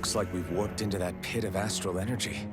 Looks like we've warped into that pit of astral energy.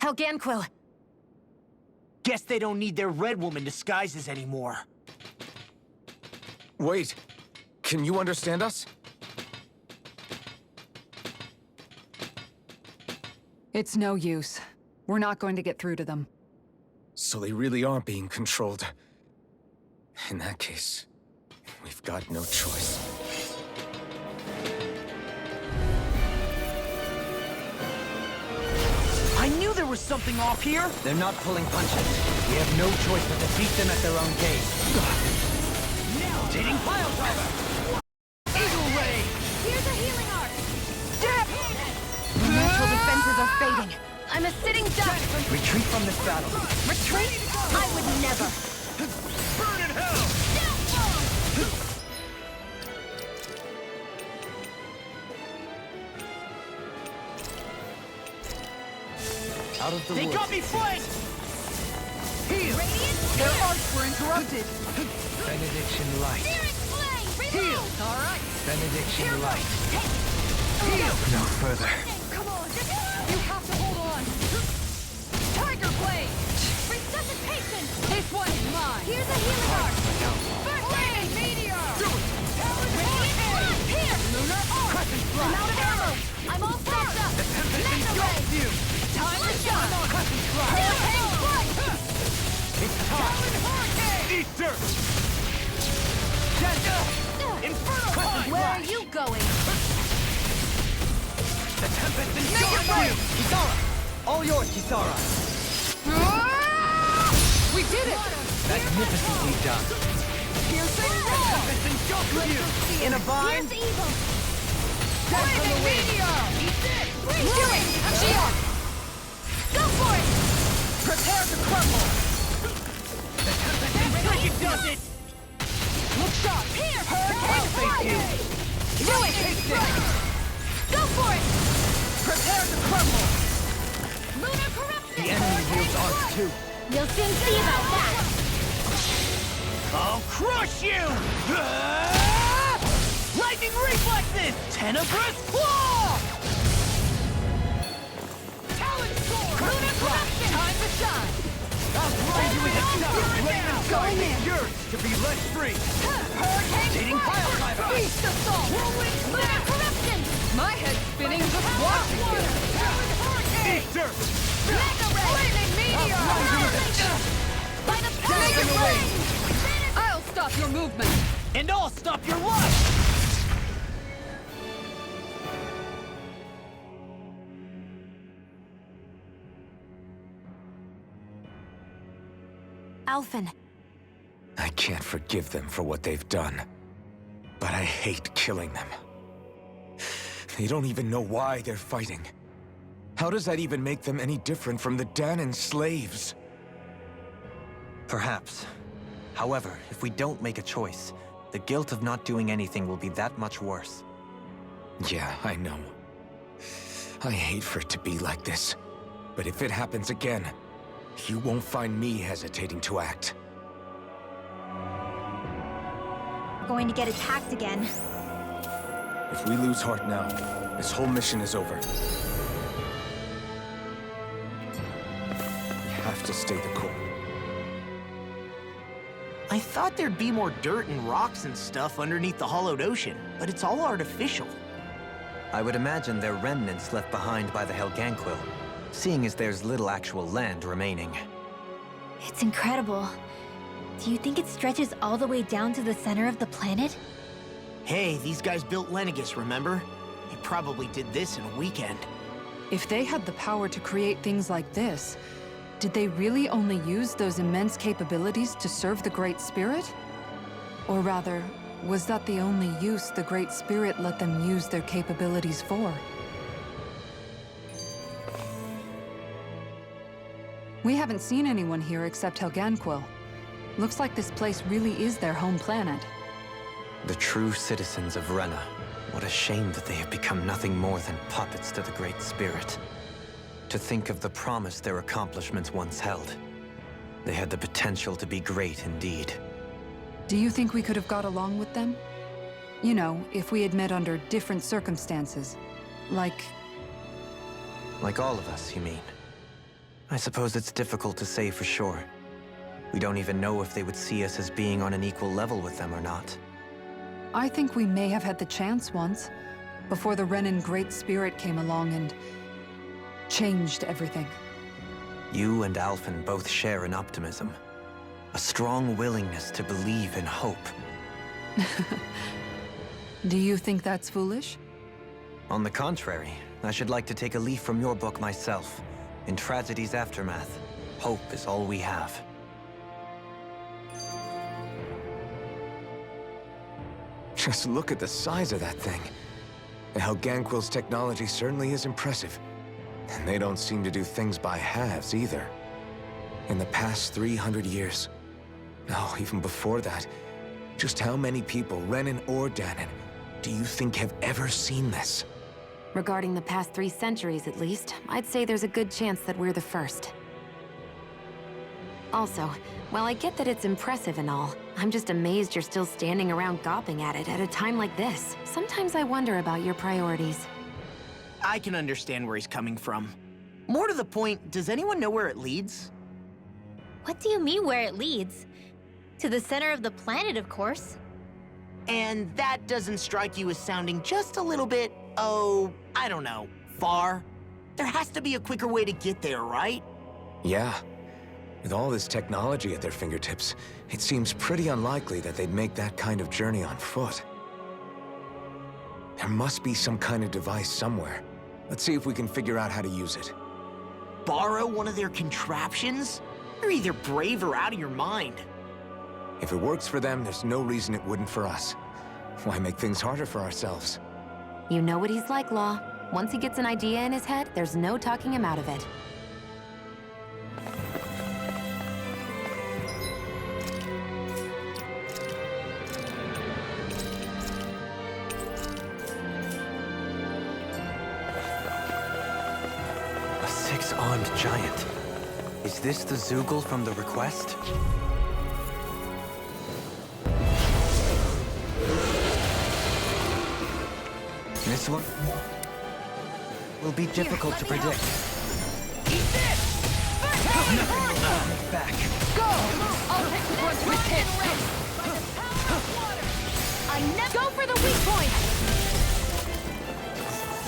Helganquil! Guess they don't need their Red Woman disguises anymore. Wait, can you understand us? It's no use. We're not going to get through to them. So they really are being controlled. In that case, we've got no choice. I knew there was something off here! They're not pulling punches. We have no choice but to beat them at their own game. Now, taking pile driver! Eagle Ray! Here's a healing arc! Dip! The natural defenses are fading. I'm a sitting duck! Retreat from this battle. Retreat? I would never! Burn in hell! Out of the They woods. got me flanked! Heal! Their arcs were interrupted. Benediction light. Heal! Alright. Benediction light. Heal! No further. Come on. You have to hold on. Tiger Blade! Resuscitation! This one is mine. Here's a healing arc! Blade Meteor! Here! Lunar Arc! Crescent I'm flash. out of ammo! I'm all stocked up! The Tempest Mega engulfs Ray! you. Time to shine! Crescent flash. Hurricane Strike! It's time. Eat dirt! Inferno Crescent Where are flash. you going? The Tempest engulfs you. Kisara. All yours, Kisara. We did it! Magnificently done. Piercing Roar! Tempest engulfs you. In a bind. Here's evil! Flaming Meteor! Do it! Geoff! Go for it! Prepare to crumble! The Tempest It does it! Look sharp! Here! I'll face you. Do it! Go for it! Prepare to crumble! Lunar corruption! The enemy wields arcs too. You'll soon see about that! I'll crush you! Lightning reflexes! Tenebrous claw! Talon sword! Lunar corruption! Time to shine! I'll grind you into dust. Flaming Going in! yours to be let free. Hurricane Dating Strike! pile driver. Beast assault! Whirlwind lunar corruption! My head's spinning just watching you! Eat dirt! Mega ray! Flaming Meteor! By the power of Mega the ray! flame! I'll stop stop your movement! And I'll stop your luck! Alphen. I can't forgive them for what they've done. But I hate killing them. They don't even know why they're fighting. How does that even make them any different from the Dahnan slaves? Perhaps. However, if we don't make a choice, the guilt of not doing anything will be that much worse. Yeah, I know. I hate for it to be like this. But if it happens again, you won't find me hesitating to act. We're going to get attacked again. If we lose heart now, this whole mission is over. You have to stay the course. I thought there'd be more dirt and rocks and stuff underneath the hollowed ocean, but it's all artificial. I would imagine they're remnants left behind by the Helganquil, seeing as there's little actual land remaining. It's incredible. Do you think it stretches all the way down to the center of the planet? Hey, these guys built Lenegis, remember? They probably did this in a weekend. If they had the power to create things like this, did they really only use those immense capabilities to serve the Great Spirit? Or rather, was that the only use the Great Spirit let them use their capabilities for? We haven't seen anyone here except Helganquil. Looks like this place really is their home planet. The true citizens of Rena. What a shame that they have become nothing more than puppets to the Great Spirit. To think of the promise their accomplishments once held. They had the potential to be great indeed. Do you think we could have got along with them? You know, if we had met under different circumstances. Like all of us, you mean? I suppose it's difficult to say for sure. We don't even know if they would see us as being on an equal level with them or not. I think we may have had the chance once, before the Renan Great Spirit came along and changed everything. You and Alphen both share an optimism. A strong willingness to believe in hope. Do you think that's foolish? On the contrary, I should like to take a leaf from your book myself. In tragedy's aftermath, hope is all we have. Just look at the size of that thing. The Helganquil's technology certainly is impressive. And they don't seem to do things by halves either. In the past 300 years, no, even before that, just how many people, Renan or Dahnan, do you think have ever seen this? Regarding the past 3 centuries, at least, I'd say there's a good chance that we're the first. Also, while I get that it's impressive and all, I'm just amazed you're still standing around gawping at it at a time like this. Sometimes I wonder about your priorities. I can understand where he's coming from. More to the point, does anyone know where it leads? What do you mean where it leads? To the center of the planet, of course. And that doesn't strike you as sounding just a little bit, oh, I don't know, far? There has to be a quicker way to get there, right? Yeah. With all this technology at their fingertips, it seems pretty unlikely that they'd make that kind of journey on foot. There must be some kind of device somewhere. Let's see if we can figure out how to use it. Borrow one of their contraptions? You're either brave or out of your mind. If it works for them, there's no reason it wouldn't for us. Why make things harder for ourselves? You know what he's like, Law. Once he gets an idea in his head, there's no talking him out of it. A 6-armed giant. Is this the Zeugl from the request? This one will be difficult to predict. Eat this! Nothing will hold me back. Go! I'll take the brunt with it! Go for the weak point!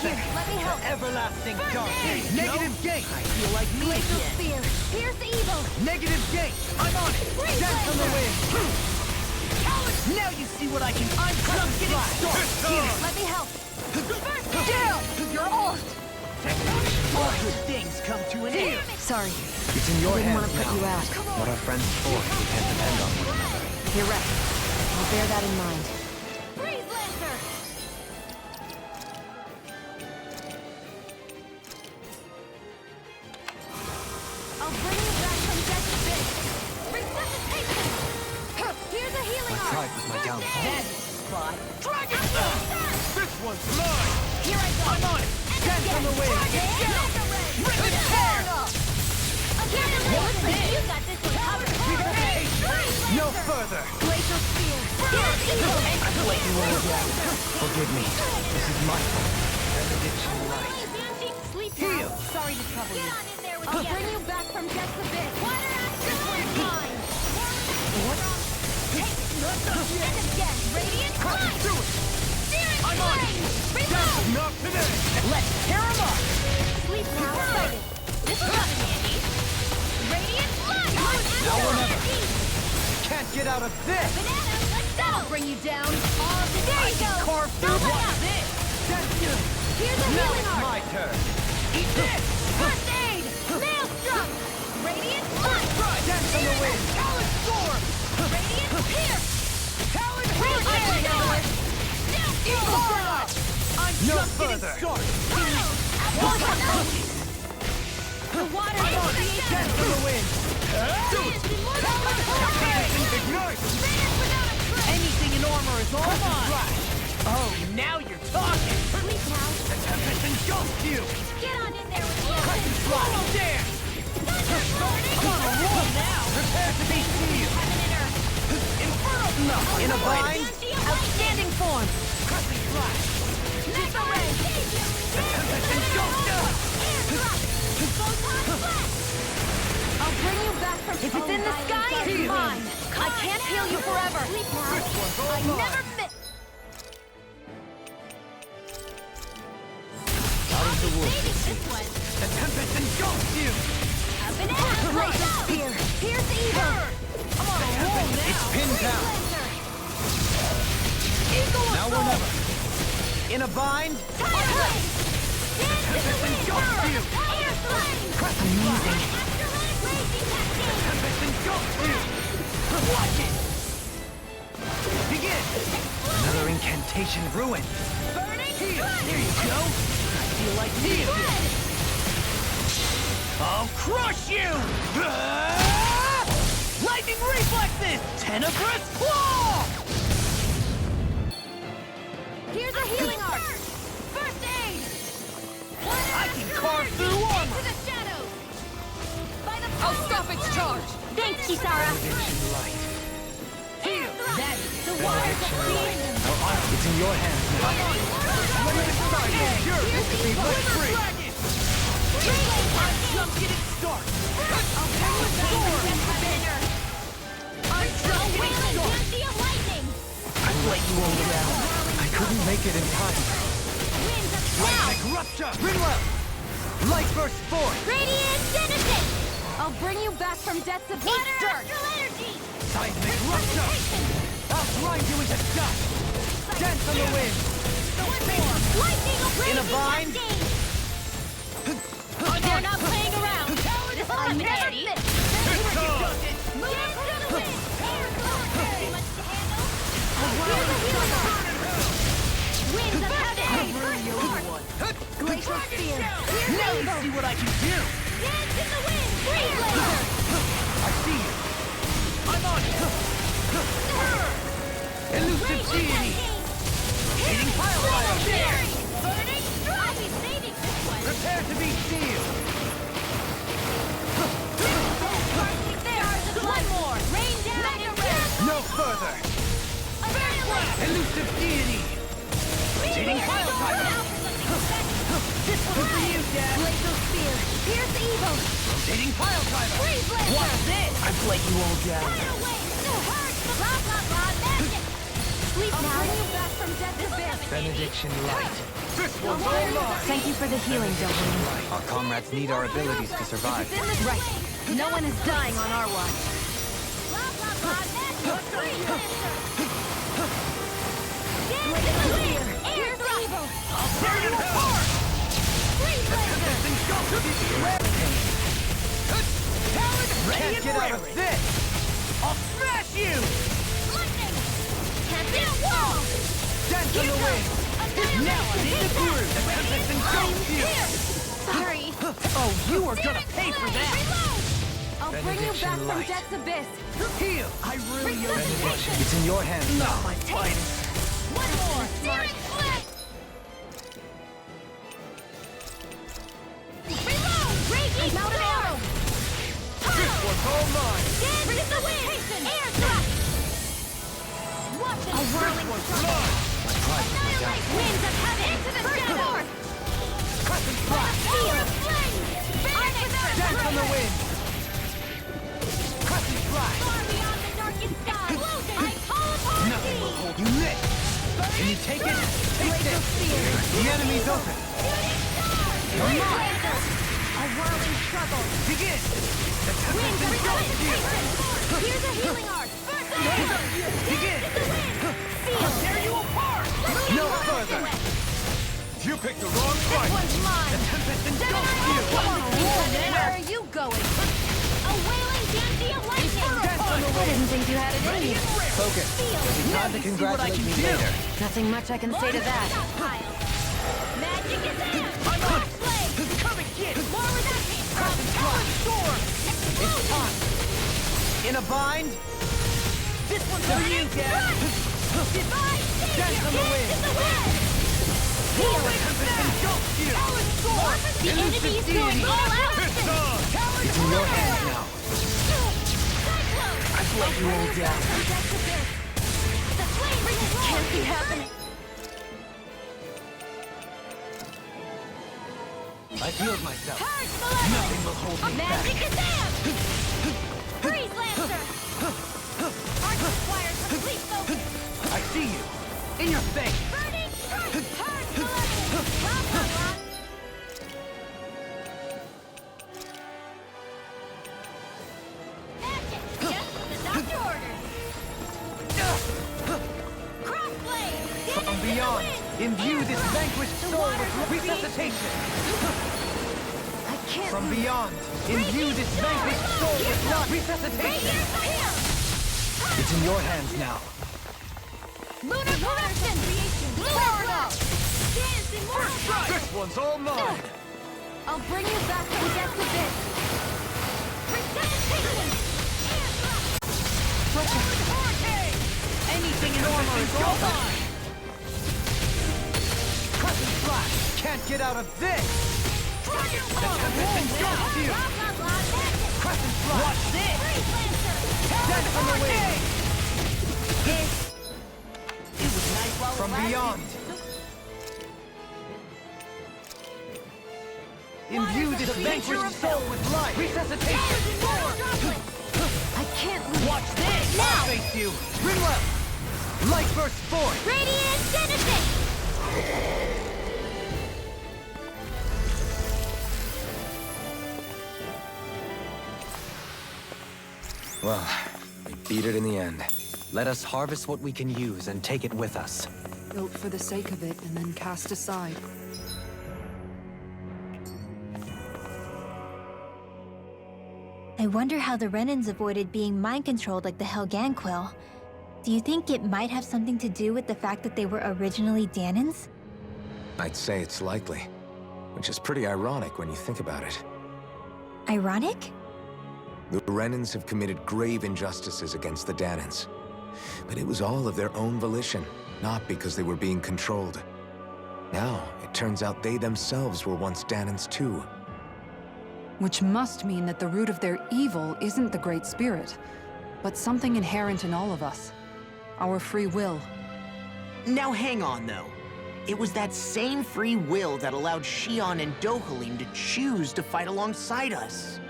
Here, let me help. Everlasting darkness. Negative gate! I feel like me Glacial again. spear. Pierce evil. Negative gate! I'm on it! Freeze Death from the laser. wind! Now you see what I can. I'm just getting started. Let me help. Down! You're old! All good things come to an end. Sorry. It's in your Didn't hands want to put now. you out. What are friends for if we can't depend on one another? You're right. I'll bear that in mind. Freeze Lancer! I'll bring you back from death to bit. Resuscitation! Here's a healing My arm! pride was my downfall. That's spot. Dragon This one's mine! Here I go! I'm on it. Dance on the wind. Bring it down! You got this one covered! No further! Glacial Spear! Here's evil! Forgive me. This is my fault. Benediction light. Sleep Heal. now. Sorry to trouble you. Get on in there with I'll bring you back from death to bit. Water this one's mine. What? And again, Radiant Flight! Do it! Searing I'm on it. Flame! Reload! Not today! Let's tear him up. Sleep now. Started. This is not handy. Radiant Flight! Now or never. Can't get out of this! Banana, that'll bring you down. There you go. Carve through this. Here's a Now healing it's arm. my turn! Eat this. First aid! Maelstrom! Radiant Flight! Dance on the wind! Talon Storm. Radiant Pierce! Talon Hurricane! Hurricane. Eagle Barrage. I'm No just getting further. started. The water is Dance on the wind! Do it. Ignite! Anything in armor is all mine. Oh, now you're talking. Sleep now. The tempest engulfs you! Get on in there with you. Solo dance. I'm on a roll now. Prepare to be sealed! Heaven and earth. Inferno. No. In a bind? Outstanding form. Crescent flash. Mega Ray! The tempest engulfs you! I'll bring you back from If it's in the sky, it's mine. I can't heal you forever. Sleep now. I never miss. Out of the woods. This one. The tempest engulfs you! Up and out. Glacial Spear. Here's evil. I'm on a roll now. It's pinned down! Eagle Now or never! In a bind? Tire Blade. Tempest engulfs you! Amazing. Tempest engulfs you! Watch it. Begin! Another incantation ruined! Here you go. I feel like heal. I'll crush you. Lightning reflexes. Tenebrous claw. Here's a healing arm. First aid. I can carve through armor. Into the shadows. By the I'll stop its charge! Thanks, Kisara. Benediction light. Heal. That is The waters of being. It's in your hands now. Yours is to be let free! dragon. I'm just getting started. I'll bring you back from death to I'm so wailing of lightning. I let you all down. I couldn't make it in time. Winds of Seismic rupture! Ringwell! Light burst forth! Radiant Genesis. I'll bring you back from death to water. Astral energy. Seismic rupture! I'll grind you into dust! Dance on the wind! Lightning of In a bind? They're not playing around. This I'm ready. Move to the wind. Too much to handle. Here's a healing arm. Winds of heaven. Glacial Spear. Now you see what I can do. Dance in the wind. Freeze laser. I see you! I'm on it. Elusive deity! Eating pile fire. Burning strike. I'll be saving this one. Prepare to be sealed! There's one more. Rain down and rest. No further! Elusive deity! Eating pile fire! This one's for you, Dad. Glacial Spear. Here's the evil. Eating pile driver! Freeze laser. What's this? I've let you all down. Fire away. No hurt. Blah, blah, blah. Magic. Sleep now. I'll bring you back from death to bit. Benediction light! This one's all mine! Thank you for the healing, Doblin. Our comrades need our abilities to survive. Right. No one is dying on our watch. Blah, blah, blah. Magic. Freeze laser. Here's the evil! I'll tear you apart! Freeze laser! Can't get out of this! I'll smash you! Lightning! Can't be a wall! Dance on the wing! Now I need the groove! The tempest engulfs you! Sorry. Oh, you are gonna pay for that! Reload! I'll bring you back Benediction from light. Death's abyss. Heal! I really owe you one. Resuscitation! It's in your hands now. Not my finest! One more! Searing flip! Reload! Raging out of arrow! This one's all mine! Dance the wind! Air thrust! Watch it! A whirling One's struggle! mine! Annihilate! Winds of heaven! Into the shadow! Crescent flash! Feel! Flame! Dance on the wind! Crescent flash! Far beyond the darkened sky! I call upon Nothing will thee! hold you lit! Can you take it? Take this! The enemy's open! You're mine! A whirling struggle! Begin! The Winds tempest of engulfs you! resuscitation! Here's a healing art! Begin! I'll tear you apart! No further! You picked the wrong This fight! one's mine! The tempest engulfs you! Where are you going? A wailing dandy of lightning! Dance on the I wind! didn't think you had it in you. Focus. Time to See what I congratulate can me do. later. Nothing much I can say to that. Magic is in! I'm on! Come and get it! More reduction! Crescent flash! Storm! It's time! In a bind? This one's for you, Dad! Divine Dance on the wind! in the wind! The tempest engulfs you! The enemy is going all out! It's in your hands now. I've let you all down. The flame can't be happening! I've healed myself. Purge the level! Nothing will hold me back! Magic is in! Freeze Lancer! Arch requires complete focus! I see you! In your face! Burning strike! Purge the level! Blah, blah, blah. Magic! Just what the doctor ordered! Crossblade! From beyond, imbue this vanquished soul with resuscitation! I can't From beyond, imbue this vanquished soul with resuscitation! It's in your hands now. Lunar corruption! Lunar blow! Dance in mortal fire! This one's all mine! I'll bring you back from Death's abyss! Resuscitation! Anything in armor is all mine! Crescent flash! Can't get out of this! The tempest engulfs you! Crescent flash! Watch this! Dance on the wing! It was nice while it From lasted. beyond! Imbue this vanquished soul with life! Resuscitation! I can't lose. Watch this! I'll face you! Ring well! Light burst forth! Radiant Genesis! Well, we beat it in the end. Let us harvest what we can use and take it with us. Built for the sake of it and then cast aside. I wonder how the Renans avoided being mind-controlled like the Helganquil. Do you think it might have something to do with the fact that they were originally Danans? I'd say it's likely, which is pretty ironic when you think about it. Ironic? The Renans have committed grave injustices against the Danans. But it was all of their own volition, not because they were being controlled. Now, it turns out they themselves were once Danans too. Which must mean that the root of their evil isn't the Great Spirit, but something inherent in all of us. Our free will. Now hang on, though. It was that same free will that allowed Xion and Dohalim to choose to fight alongside us.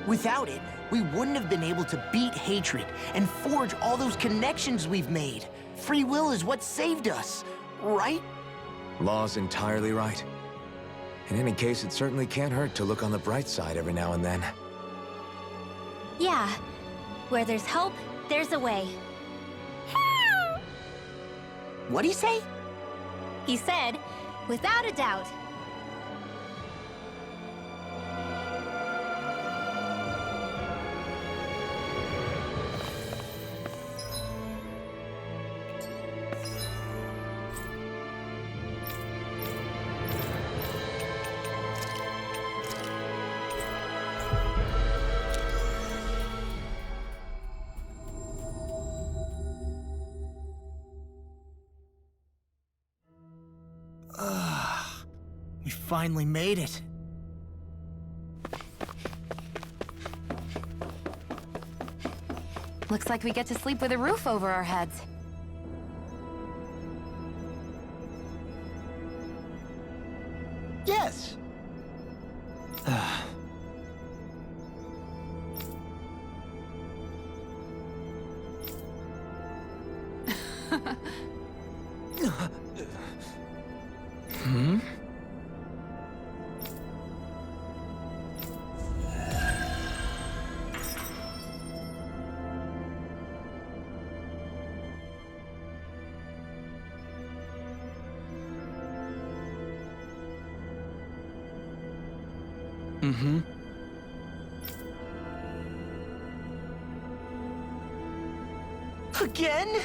Without it, we wouldn't have been able to beat hatred and forge all those connections we've made. Free will is what saved us, right? Law's entirely right. In any case, it certainly can't hurt to look on the bright side every now and then. Yeah. Where there's hope, there's a way. What'd he say? He said, without a doubt. We finally made it. Looks like we get to sleep with a roof over our heads. Yes. Mm-hmm. Again?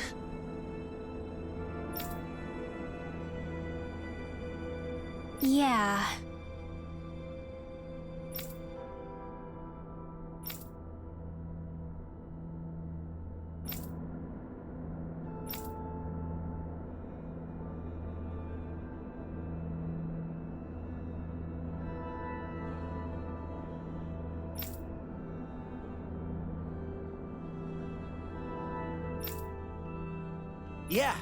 Yeah. Yeah.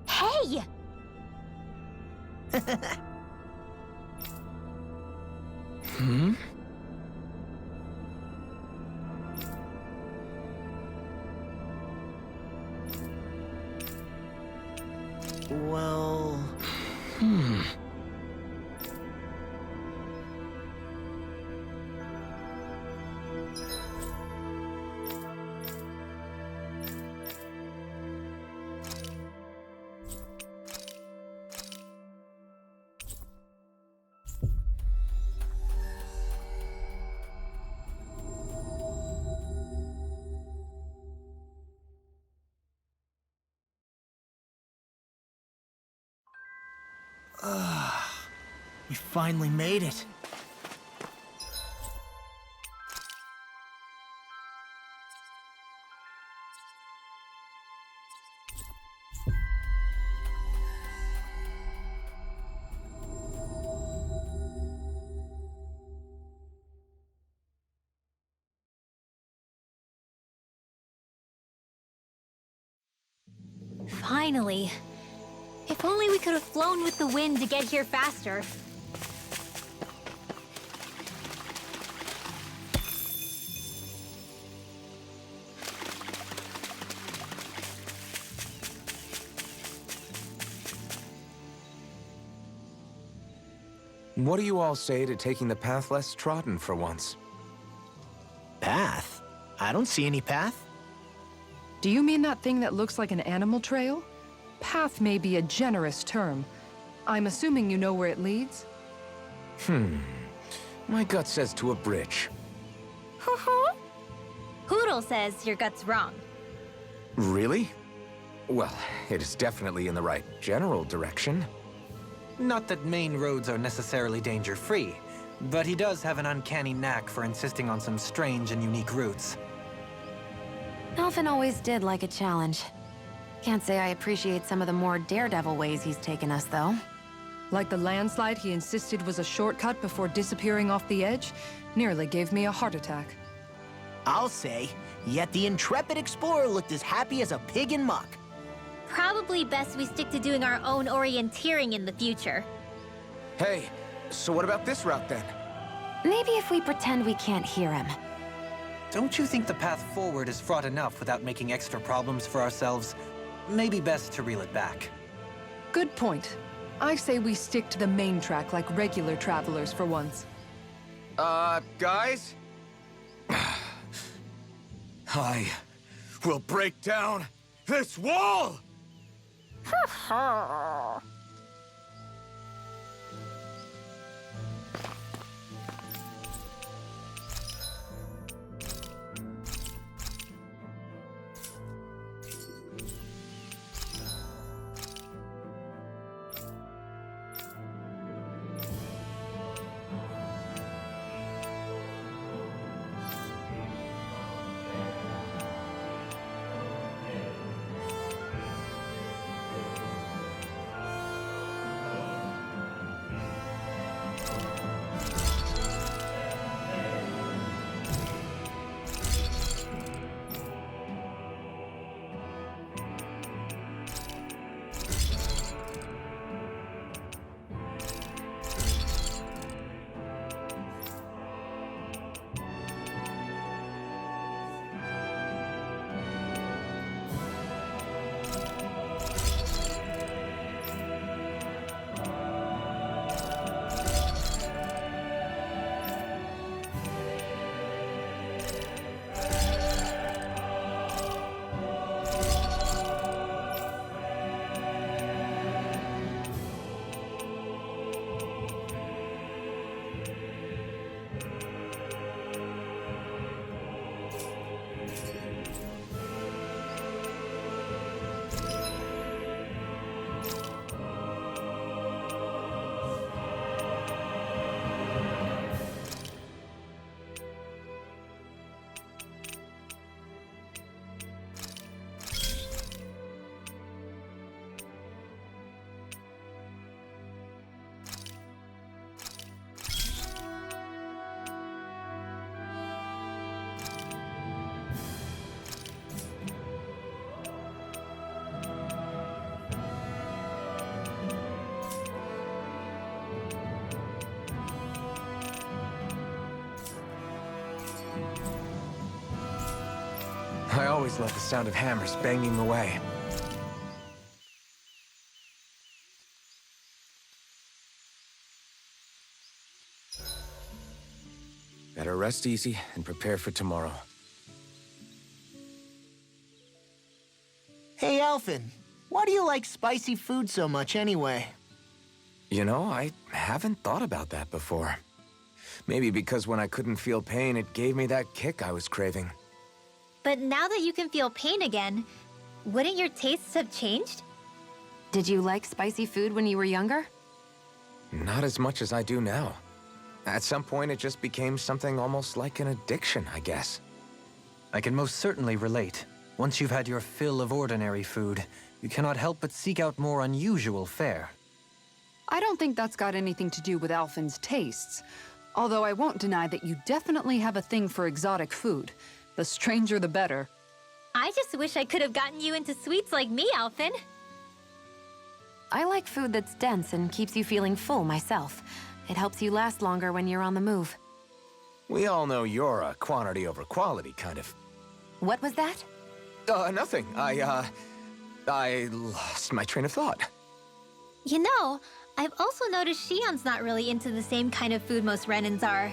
Hey! Hmm? Well... We finally made it. Finally. If only we could have flown with the wind to get here faster. What do you all say to taking the path less trodden for once? Path? I don't see any path. Do you mean that thing that looks like an animal trail? Path may be a generous term. I'm assuming you know where it leads? My gut says to a bridge. Hoodle says your gut's wrong. Really? Well, it is definitely in the right general direction. Not that main roads are necessarily danger-free, but he does have an uncanny knack for insisting on some strange and unique routes. Alphen always did like a challenge. Can't say I appreciate some of the more daredevil ways he's taken us, though. Like the landslide he insisted was a shortcut before disappearing off the edge? Nearly gave me a heart attack. I'll say, yet the intrepid explorer looked as happy as a pig in muck. Probably best we stick to doing our own orienteering in the future. Hey, so what about this route then? Maybe if we pretend we can't hear him. Don't you think the path forward is fraught enough without making extra problems for ourselves? Maybe best to reel it back. Good point. I say we stick to the main track like regular travelers for once. Guys? I will break down this wall! I always love the sound of hammers banging away. Better rest easy and prepare for tomorrow. Hey, Alphen, why do you like spicy food so much anyway? You know, I haven't thought about that before. Maybe because when I couldn't feel pain, it gave me that kick I was craving. But now that you can feel pain again, wouldn't your tastes have changed? Did you like spicy food when you were younger? Not as much as I do now. At some point, it just became something almost like an addiction, I guess. I can most certainly relate. Once you've had your fill of ordinary food, you cannot help but seek out more unusual fare. I don't think that's got anything to do with Alphen's tastes. Although I won't deny that you definitely have a thing for exotic food. The stranger, the better. I just wish I could have gotten you into sweets like me, Alphen. I like food that's dense and keeps you feeling full myself. It helps you last longer when you're on the move. We all know you're a quantity over quality kind of. What was that? Nothing. I lost my train of thought. You know, I've also noticed Shion's not really into the same kind of food most Renans are.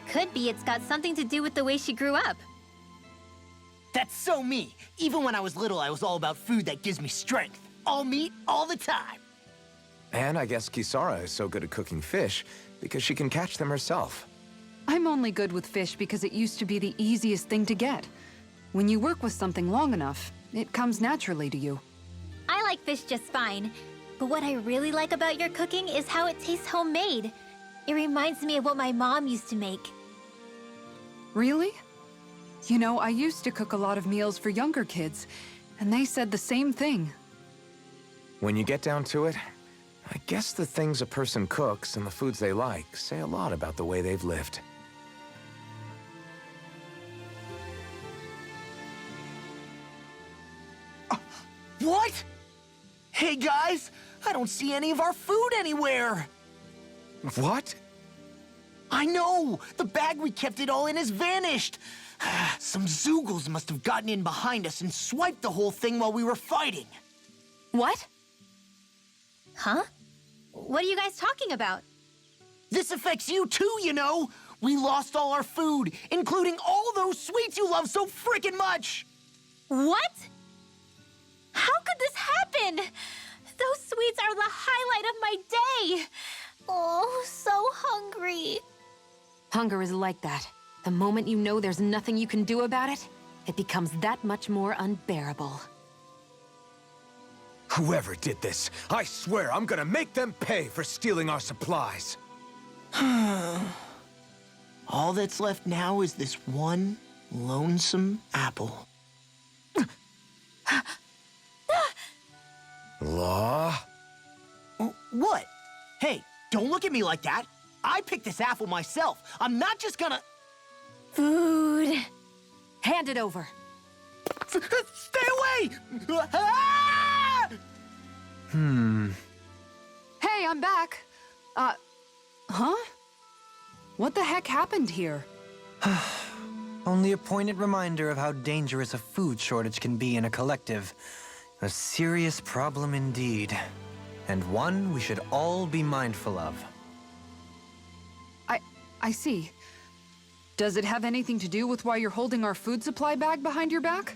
Could be it's got something to do with the way she grew up. That's so me. Even when I was little, I was all about food that gives me strength. All meat, all the time. And I guess Kisara is so good at cooking fish because she can catch them herself. I'm only good with fish because it used to be the easiest thing to get. When you work with something long enough, it comes naturally to you. I like fish just fine. But what I really like about your cooking is how it tastes homemade. It reminds me of what my mom used to make. Really? You know, I used to cook a lot of meals for younger kids, and they said the same thing. When you get down to it, I guess the things a person cooks and the foods they like say a lot about the way they've lived. What? Hey guys, I don't see any of our food anywhere. What? I know! The bag we kept it all in has vanished! Some Zoogles must have gotten in behind us and swiped the whole thing while we were fighting. What? Huh? What are you guys talking about? This affects you too, you know! We lost all our food, including all those sweets you love so frickin' much! What? How could this happen? Those sweets are the highlight of my day! Oh, so hungry. Hunger is like that. The moment you know there's nothing you can do about it, it becomes that much more unbearable. Whoever did this, I swear I'm gonna make them pay for stealing our supplies. All that's left now is this one lonesome apple. Law? What? Hey, don't look at me like that. I picked this apple myself. I'm not just gonna... Food. Hand it over. Stay away! Ah! Hey, I'm back. Huh? What the heck happened here? Only a poignant reminder of how dangerous a food shortage can be in a collective. A serious problem indeed. And one we should all be mindful of. I see. Does it have anything to do with why you're holding our food supply bag behind your back?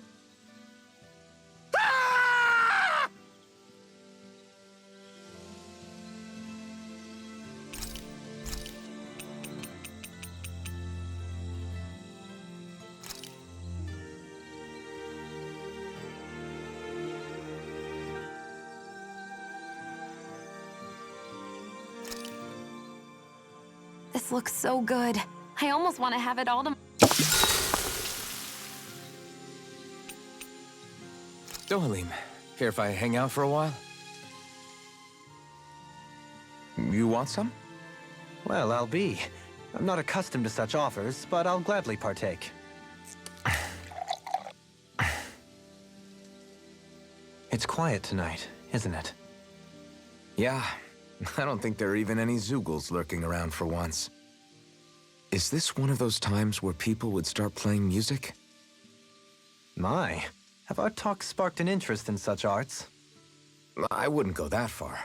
Ah! This looks so good. I almost want to have it all to... Dohalim, care if I hang out for a while? You want some? Well, I'll be. I'm not accustomed to such offers, but I'll gladly partake. It's quiet tonight, isn't it? Yeah, I don't think there are even any Zeugles lurking around for once. Is this one of those times where people would start playing music? My, have our talks sparked an interest in such arts? I wouldn't go that far.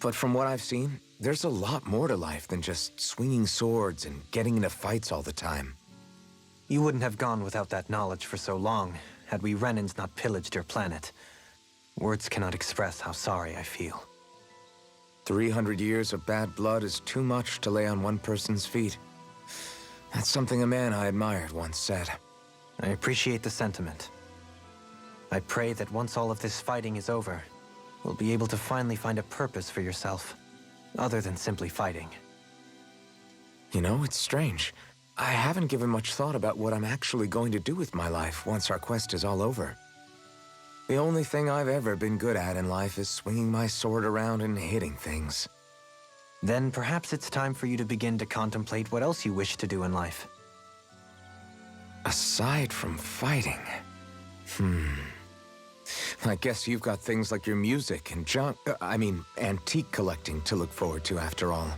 But from what I've seen, there's a lot more to life than just swinging swords and getting into fights all the time. You wouldn't have gone without that knowledge for so long, had we Renans not pillaged your planet. Words cannot express how sorry I feel. 300 years of bad blood is too much to lay on one person's feet. That's something a man I admired once said. I appreciate the sentiment. I pray that once all of this fighting is over, you'll be able to finally find a purpose for yourself, other than simply fighting. You know, it's strange. I haven't given much thought about what I'm actually going to do with my life once our quest is all over. The only thing I've ever been good at in life is swinging my sword around and hitting things. Then perhaps it's time for you to begin to contemplate what else you wish to do in life. Aside from fighting... I guess you've got things like your music and antique collecting to look forward to after all.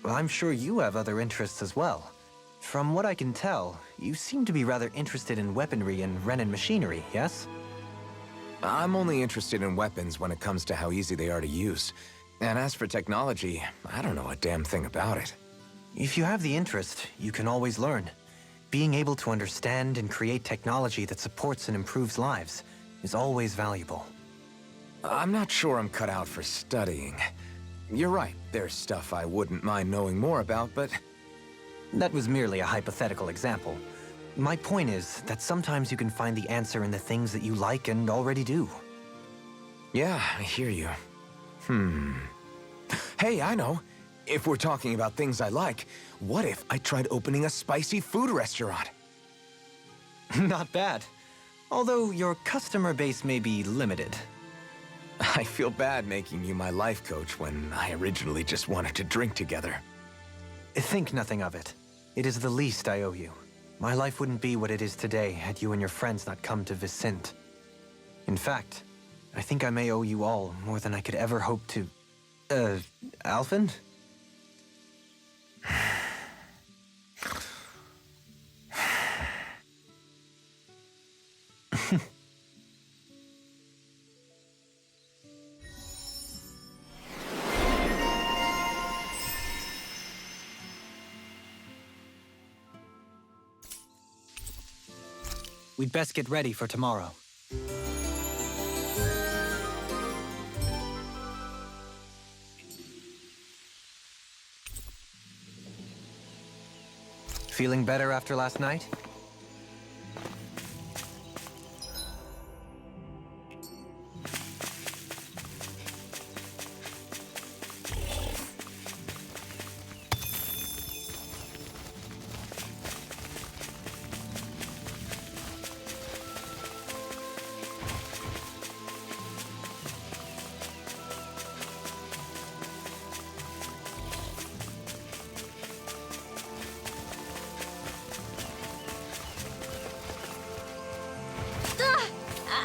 Well, I'm sure you have other interests as well. From what I can tell, you seem to be rather interested in weaponry and Renan machinery, yes? I'm only interested in weapons when it comes to how easy they are to use. And as for technology, I don't know a damn thing about it. If you have the interest, you can always learn. Being able to understand and create technology that supports and improves lives is always valuable. I'm not sure I'm cut out for studying. You're right, there's stuff I wouldn't mind knowing more about, but... That was merely a hypothetical example. My point is that sometimes you can find the answer in the things that you like and already do. Yeah, I hear you. Hey, I know. If we're talking about things I like, what if I tried opening a spicy food restaurant? Not bad. Although your customer base may be limited. I feel bad making you my life coach when I originally just wanted to drink together. Think nothing of it. It is the least I owe you. My life wouldn't be what it is today had you and your friends not come to Vicint. In fact, I think I may owe you all more than I could ever hope to... Alphen? We'd best get ready for tomorrow. Feeling better after last night?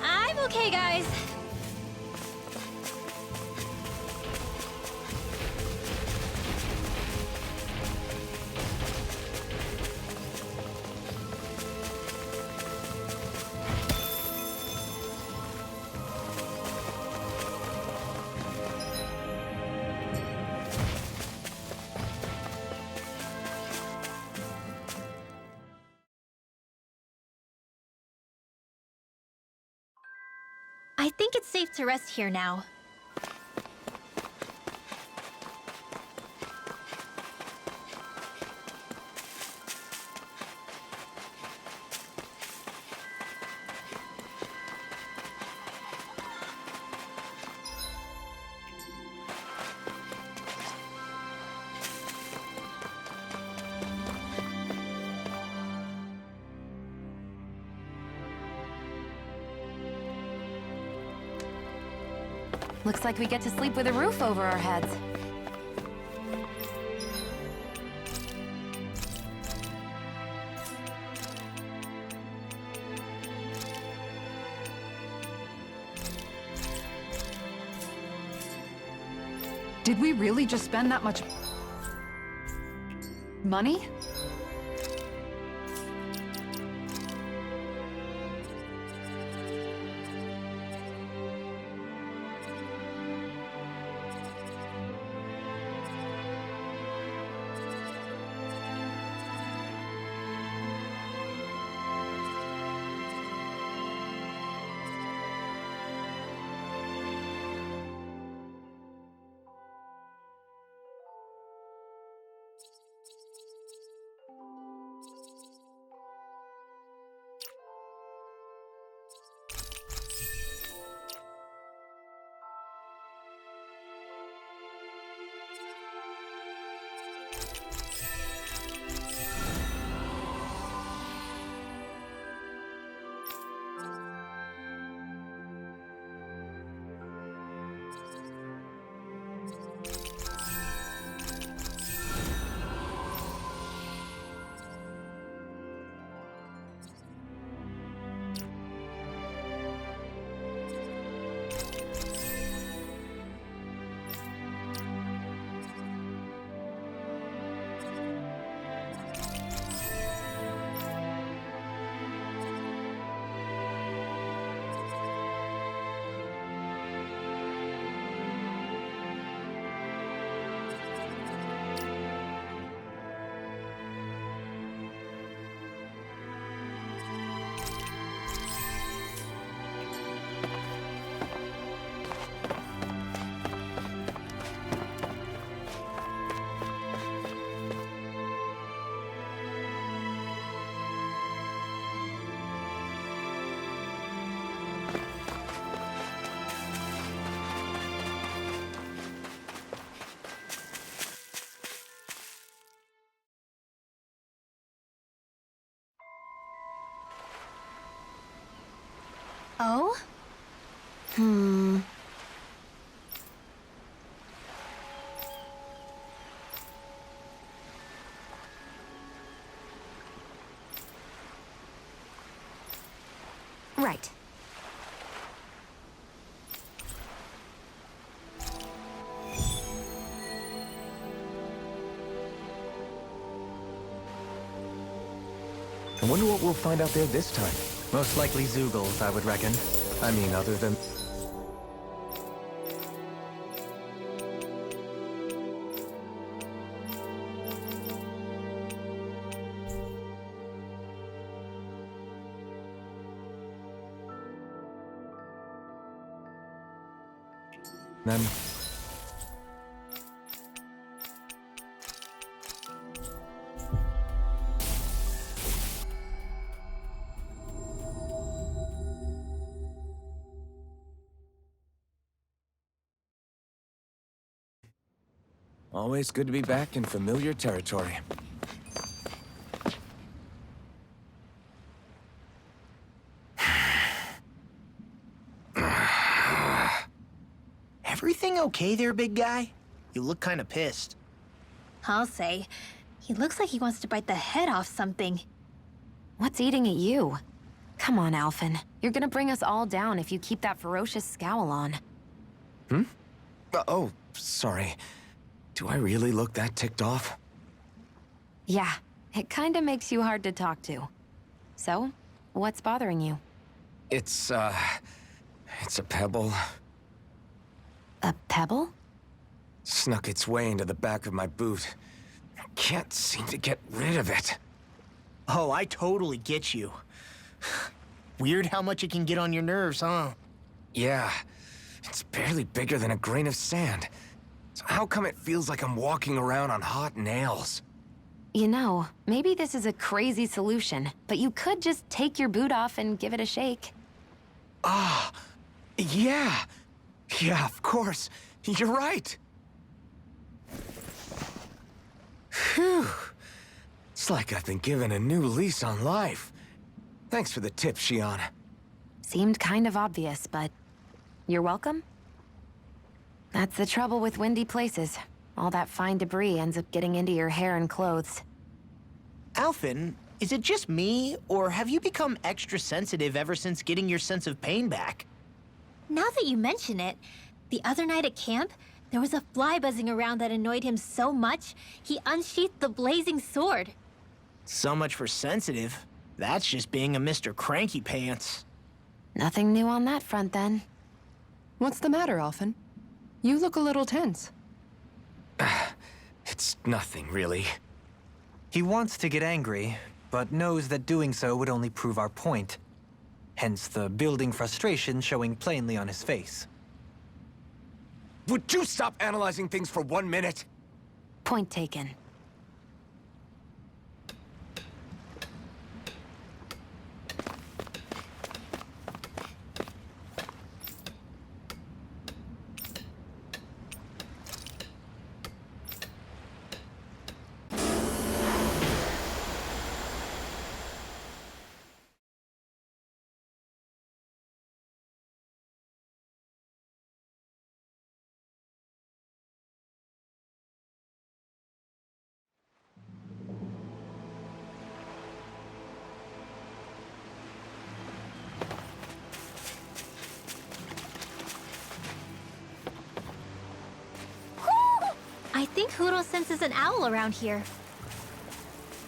I'm okay, guys. I think it's safe to rest here now. Looks like we get to sleep with a roof over our heads. Did we really just spend that much money? Oh? Right. I wonder what we'll find out there this time. Most likely Zeugles, I would reckon. I mean, other than... Then... Always good to be back in familiar territory. Everything okay there, big guy? You look kind of pissed. I'll say. He looks like he wants to bite the head off something. What's eating at you? Come on, Alphen. You're gonna bring us all down if you keep that ferocious scowl on. Oh, sorry. Do I really look that ticked off? Yeah, it kinda makes you hard to talk to. So, what's bothering you? It's a pebble. A pebble? Snuck its way into the back of my boot. I can't seem to get rid of it. Oh, I totally get you. Weird how much it can get on your nerves, huh? Yeah, it's barely bigger than a grain of sand. So how come it feels like I'm walking around on hot nails? You know, maybe this is a crazy solution, but you could just take your boot off and give it a shake. Yeah. Yeah, of course. You're right. Phew. It's like I've been given a new lease on life. Thanks for the tip, Shion. Seemed kind of obvious, but you're welcome? That's the trouble with windy places. All that fine debris ends up getting into your hair and clothes. Alphen, is it just me, or have you become extra sensitive ever since getting your sense of pain back? Now that you mention it, the other night at camp, there was a fly buzzing around that annoyed him so much, he unsheathed the blazing sword. So much for sensitive. That's just being a Mr. Cranky Pants. Nothing new on that front, then. What's the matter, Alphen? You look a little tense. It's nothing, really. He wants to get angry, but knows that doing so would only prove our point. Hence the building frustration showing plainly on his face. Would you stop analyzing things for 1 minute? Point taken. I think Hootle senses an owl around here.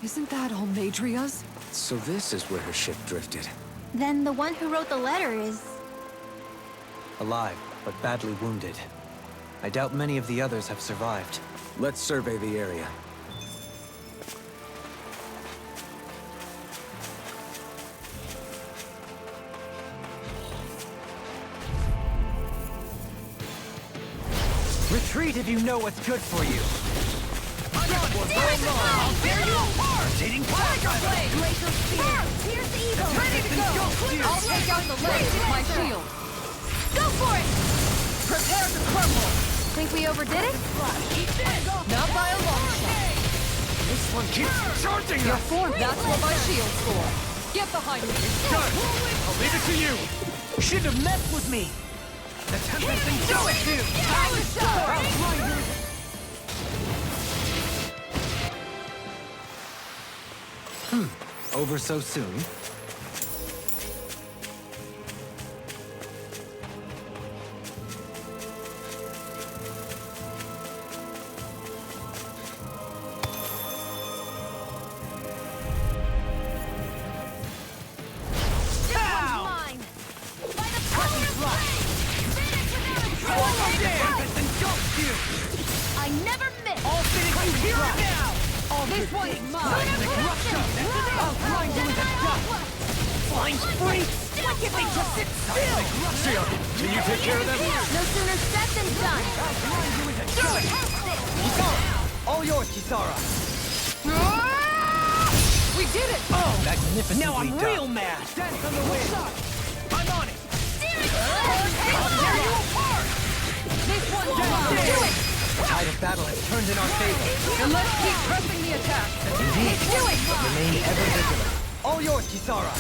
Isn't that Almadria's? So this is where her ship drifted. Then the one who wrote the letter is... Alive, but badly wounded. I doubt many of the others have survived. Let's survey the area. Retreat if you know what's good for you. I'll tear you apart! Rotating Tiger Blade! Glacial Spear! Pierce evil! Ready to go! I'll take out the legs with my shield. Go for it! Prepare to crumble! Think we overdid it? Not by a long shot. This one keeps charging Your us! form, that's what my shield's for. Get behind me. Done! I'll leave it to you! Shouldn't have messed with me! The Tempest and do it, dude! Power shot! Over so soon? Mine! By the power of flame! Finish without a Tempest engulfs you! I never miss! All finish you here and now! This one's mine. I'll grind you into dust! Flying freaks! Why can't they just sit still? Shion, can you take care of them? No sooner said than done! Do it! Kisara! All yours, Kisara! We did it! Oh, Magnificently now I'm done. real mad! Dance on the wind! I'm on it! I'll tear you apart! This one's Dance mine. there. Do it! The tide of battle has turned in our favor. Then let's keep pressing the attack. Indeed. Remain ever vigilant. All yours, Kisara.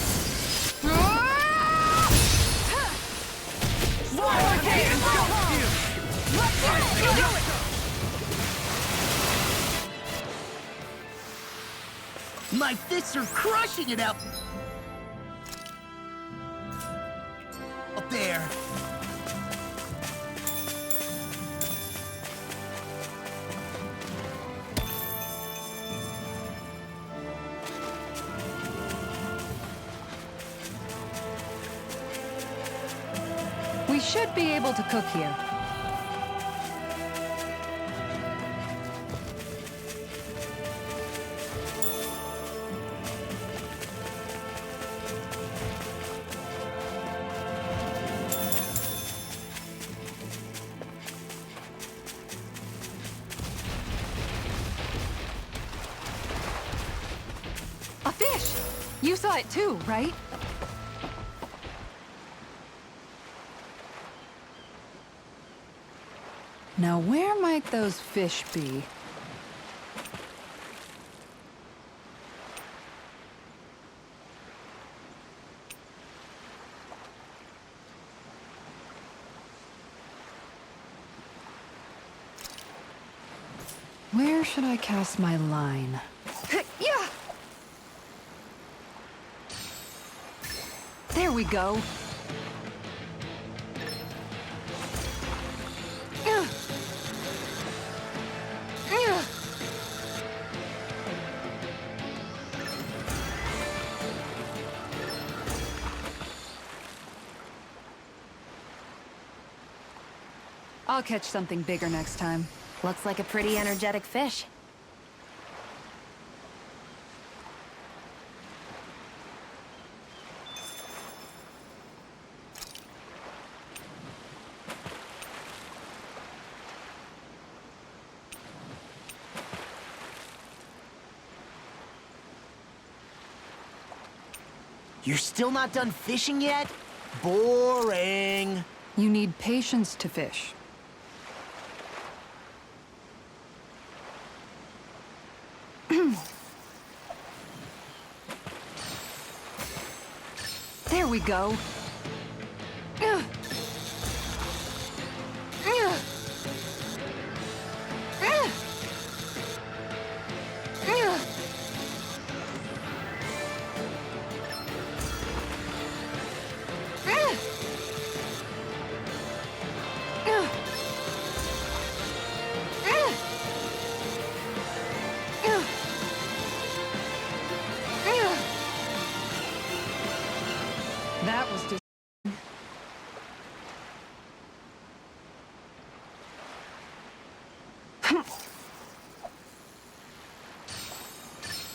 My fists are crushing it out there. We should be able to cook here. A fish! You saw it too, right? Now where might those fish be? Where should I cast my line? Yeah! There we go. I'll catch something bigger next time. Looks like a pretty energetic fish. You're still not done fishing yet? Boring. You need patience to fish. There we go. That was just...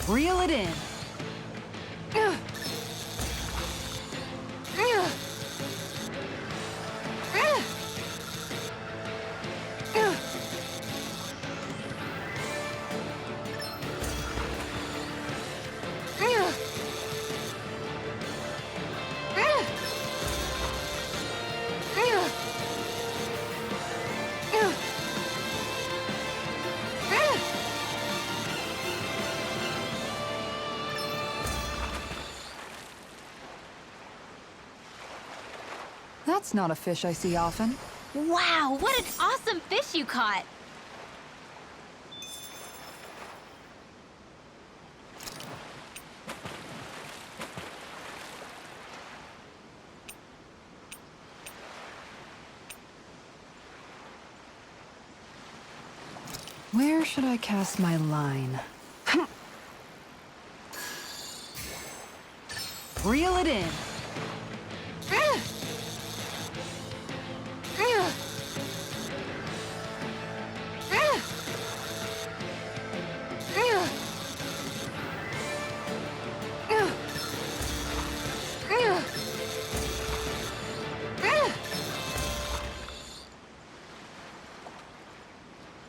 Reel it in. That's not a fish I see often. Wow, what an awesome fish you caught! Where should I cast my line? Reel it in.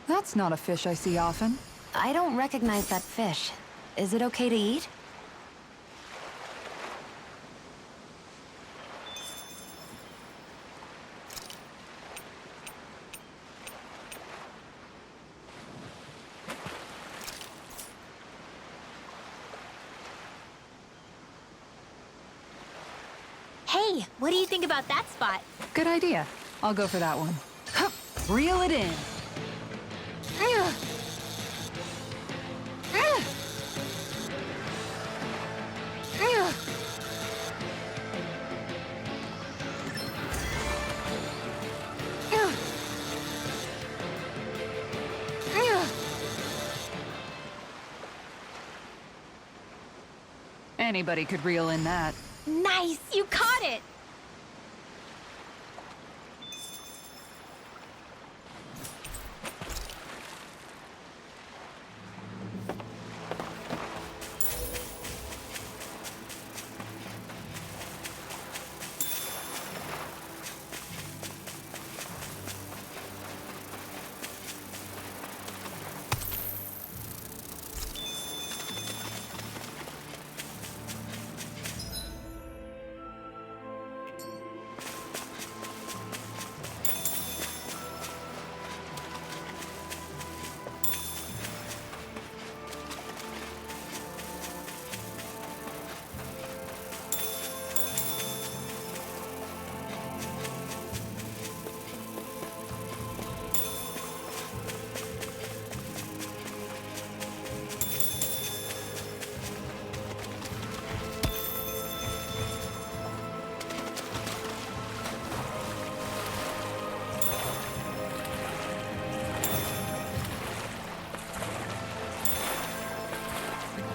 That's not a fish I see often. I don't recognize that fish. Is it okay to eat? What do you think about that spot? Good idea. I'll go for that one. Hup, reel it in. Anybody could reel in that. Nice! You caught it!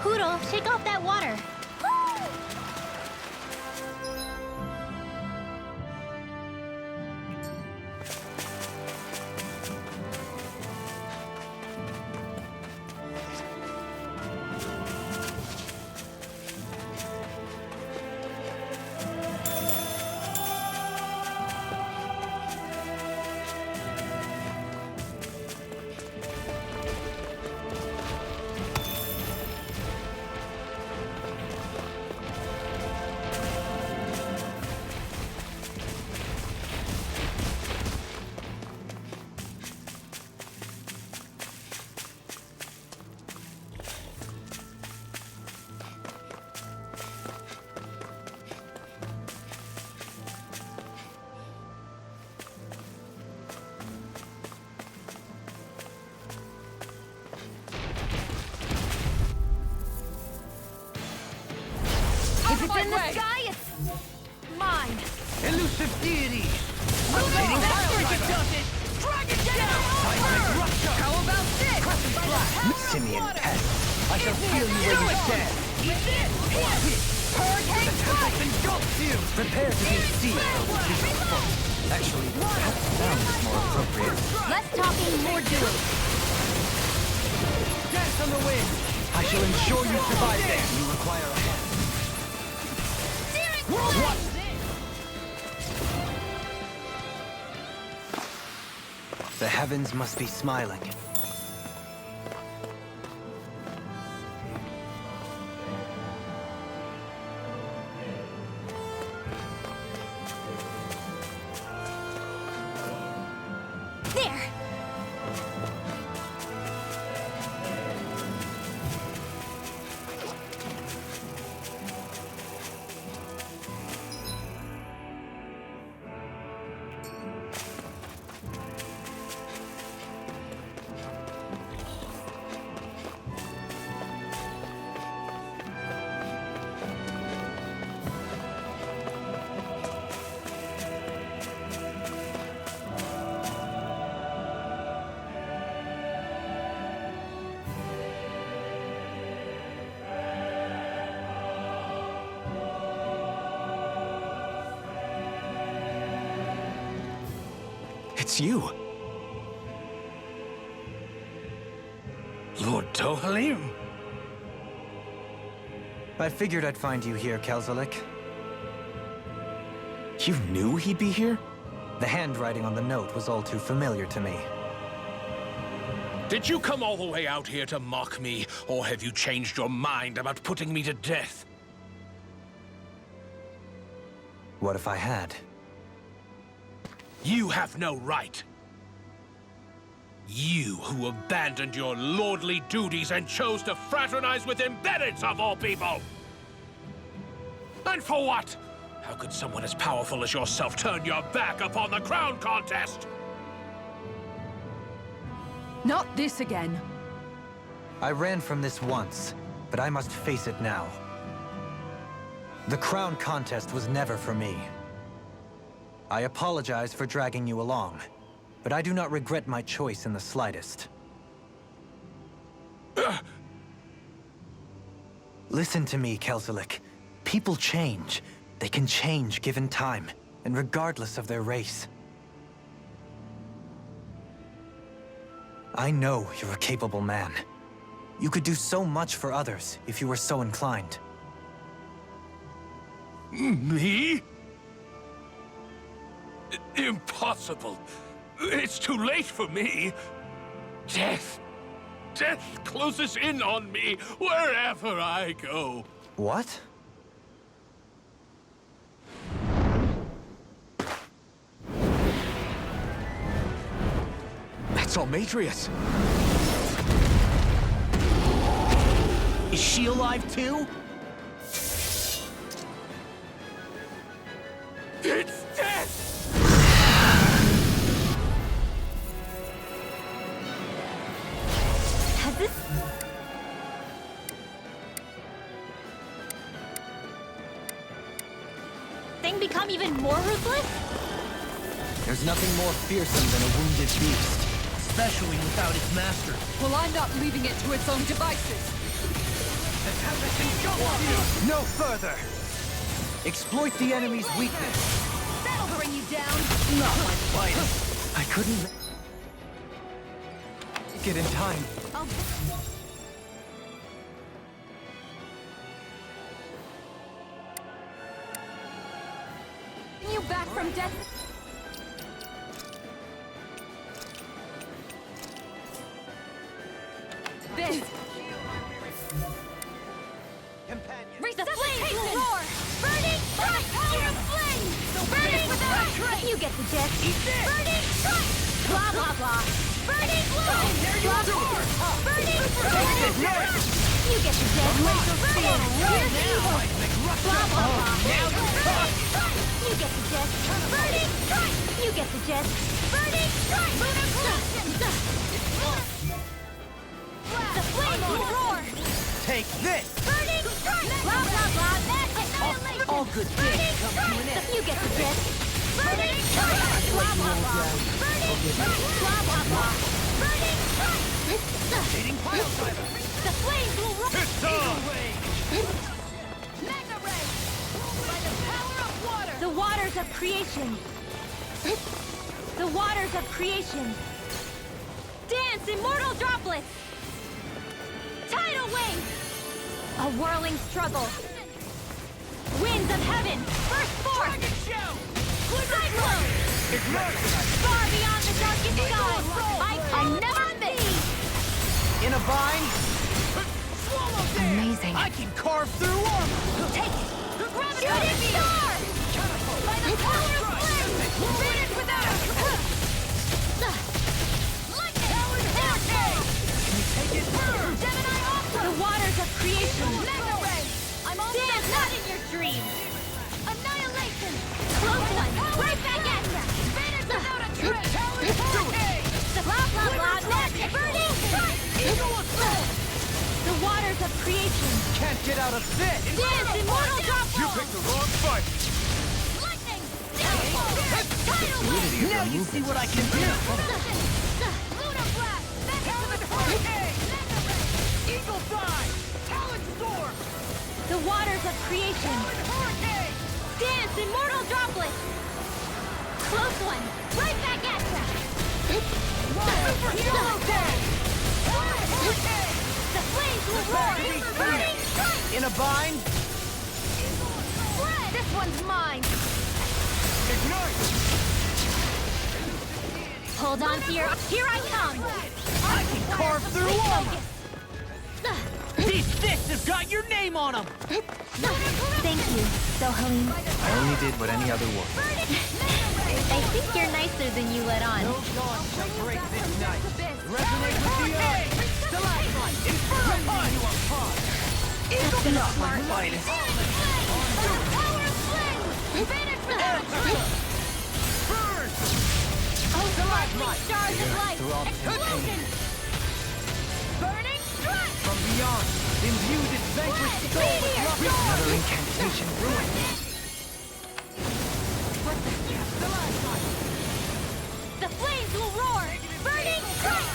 Poodle, shake off that water. If it's in the sky, it's mine. Elusive deity! Dragon down! How about this? Simian pest! I shall feel you where you stand! Hurricane strike! Engulfs you! Prepare to be sealed. Actually, perhaps sound is more appropriate. Less talking, more doing. Dance on the wind! I shall ensure you survive this! You require a hand. What? The heavens must be smiling. There! It's you. Lord Dohalim? I figured I'd find you here, Kelzalik. You knew he'd be here? The handwriting on the note was all too familiar to me. Did you come all the way out here to mock me, or have you changed your mind about putting me to death? What if I had? You have no right. You who abandoned your lordly duties and chose to fraternize with embeddeds of all people! And for what? How could someone as powerful as yourself turn your back upon the crown contest? Not this again. I ran from this once, but I must face it now. The crown contest was never for me. I apologize for dragging you along, but I do not regret my choice in the slightest. Listen to me, Kelzelik. People change. They can change given time, and regardless of their race. I know you're a capable man. You could do so much for others if you were so inclined. Me? Impossible. It's too late for me. Death. Death closes in on me wherever I go. What? That's Almetrius. Is she alive too? It's death! Has this... thing become even more ruthless? There's nothing more fearsome than a wounded beast. Especially without its master. Well, I'm not leaving it to its own devices. No further! Exploit the enemy's weakness. That'll bring you down. Not my fight. I couldn't... get in time. I'll... you back from death. This. The flames will roar! Burning strike! Power of flame! Burning strike! You get the gist. Burning strike! Blah, blah, blah. Burning blow! Blah, blah. Burning strike! You get the gist. Burning here's evil! Blah, blah, blah. Burning strike! You get the gist. Burning strike! You get the gist. Burning strike! The flames will roar! Take this! Burning strike! Blah, blah, blah. That's annihilation! All good things come to an end. You get the gist. Burning strike! Blah, blah, blah. Burning strike! Blah, blah, blah. Burning strike! Dating pile driver! The flames will roar! It's on! Mega ray! By the power of water! The waters of creation! The waters of creation! Dance, immortal droplets! Tidal wave! A whirling struggle! Winds of heaven! Burst forth! Cyclone! Far beyond the darkest sky! I can never be! In a bind? Amazing. I can carve through armor! Take it! Shooting star! By the power of flame! Finish without a... Lightning! Take it! Gemini Opera! The waters of creation! Mega ray! I'm all dance not in your dreams! Annihilation! Close one! Right back at ya! Finish without a trick! The blah blah blah! Magic! Burning strike! The waters of creation! Can't get out of this! Dance, immortal drop You picked the wrong fight! Lightning! Tidal wave! Now you see what I can do! Lunar blast! Back into the hurricane! Eagle Fly! Talon Storm! The waters of creation! Hurricane! Dance, immortal droplets! Close one! Right back at ya! Super Hero Day! Hurricane! The flames will roar! Burning strike! In a bind? Spread! This one's mine! Hold on to your... Here I come! I can carve through armor! Focus! These fists have got your name on them! Thank you, Dohalim. I only did what any other would. I think you're nicer than you let on. No dawn shall break this night. Resonate with the earth. Stalagmite, Inferno Punch! You apart. Eagle Not my finest. Sparkling stars of light! Explosion! Burning strike! From beyond, imbue this vanquished soul with love. Another incantation ruined. The flames will roar! Burning strike!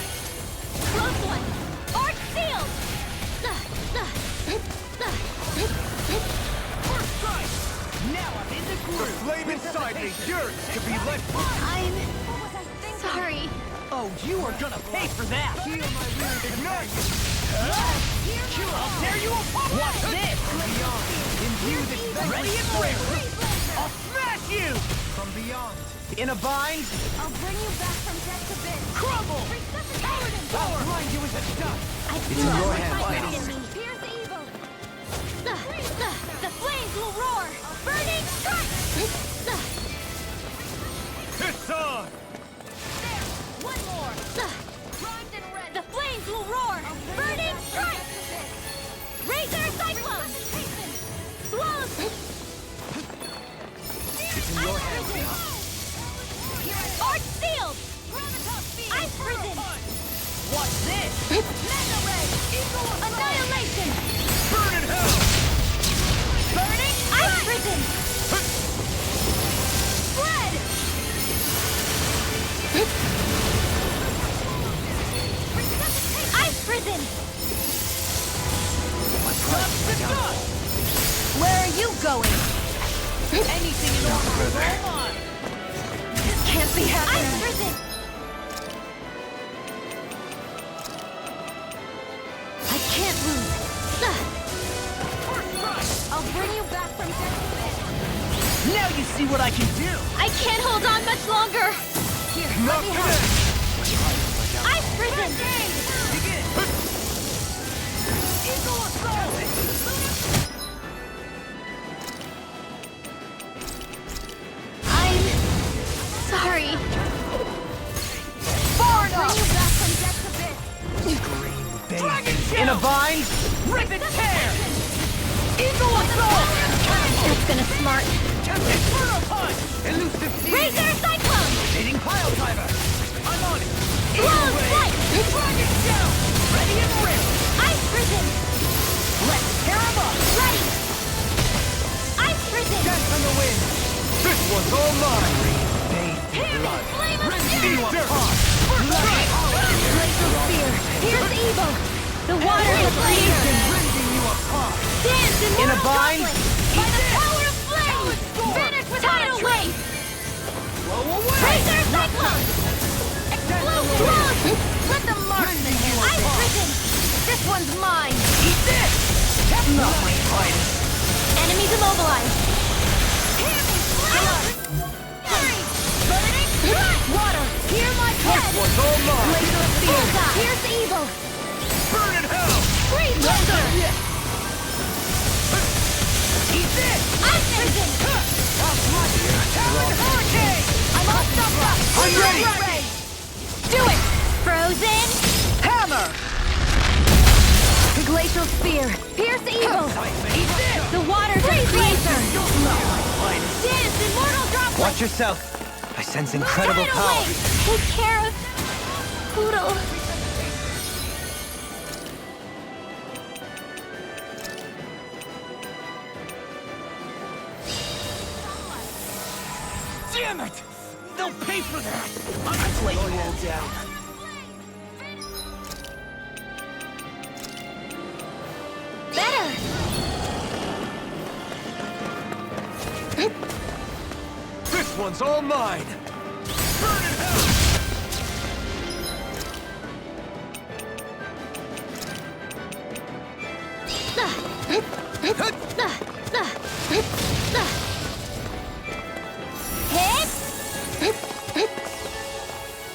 Close one! Arch sealed! First strike! Now I'm in the groove. The flame inside me yearns to be let I'm sorry. Oh, you are gonna pay for that! Heal my wounds, ignite! I'll tear you apart! Watch this! From beyond, imbue this ready and rare! I'll smash you! From beyond, in a bind, I'll bring you back from death to bit. crumble! I'll grind you into dust! It's in your hands, ladies. Here's evil. The flames will roar. Burning strike. It's on! One more. The flames will roar. Burning strike. Razor cyclone. Swallow. It's in your hands now. Arch sealed. Ice prison. Watch this! Mega ray. Annihilation. Burn in hell! Burning ice prison. Spread. Ice prison. Where are you going? Anything in order to roll on! This can't be happening. Ice prison. I can't lose. I'll bring you back from death. Now you see what I can do! I can't hold on much longer. Here, let me help. Ice prison. Begin! Eagle assault! I'm sorry. Far Bring enough! you back from death to bit. Dragon in a bind, rip and tear! Eagle assault! That's gonna smart. Inferno punch! Elusive seed! Razor cyclone. Hitting pile driver! I'm on it! Close Wave! flight. Dragon down! Ready and ready! Ice prison. Let's tear 'em up! Ready. Ice prison. Dance on the wind! This one's all mine! Hear me. Flame of Rending you fury. apart! Glacial spear. Here's evil. The water of creation. Rending you apart! Dance in In a mortal bind? conflict. By the power of flame. Vanish with tidal wave. Blow away! Razor cyclone. Explode. Let them mark. Ice prison. This one's mine. Eat this! Not my finest! Enemies immobilized. Hear me. Flame. Burning. Water. Hear my head. One's all mine! Glacial spear. Here's evil. Burn in hell! Freeze laser. Eat this! Ice prison. Talon hurricane! I'm all stopped up. I'm ready. Do it. Frozen. Hammer! The glacial spear. Pierce evil. Eat this! The waters of creation. Not my finest! Dance immortal droplet. Watch yourself. I sense incredible Tidal power. wave. Take care of Poodle. Damn it! They'll pay for that! I'm gonna lay you all down. Better. This one's all mine! Burn in hell! Hit.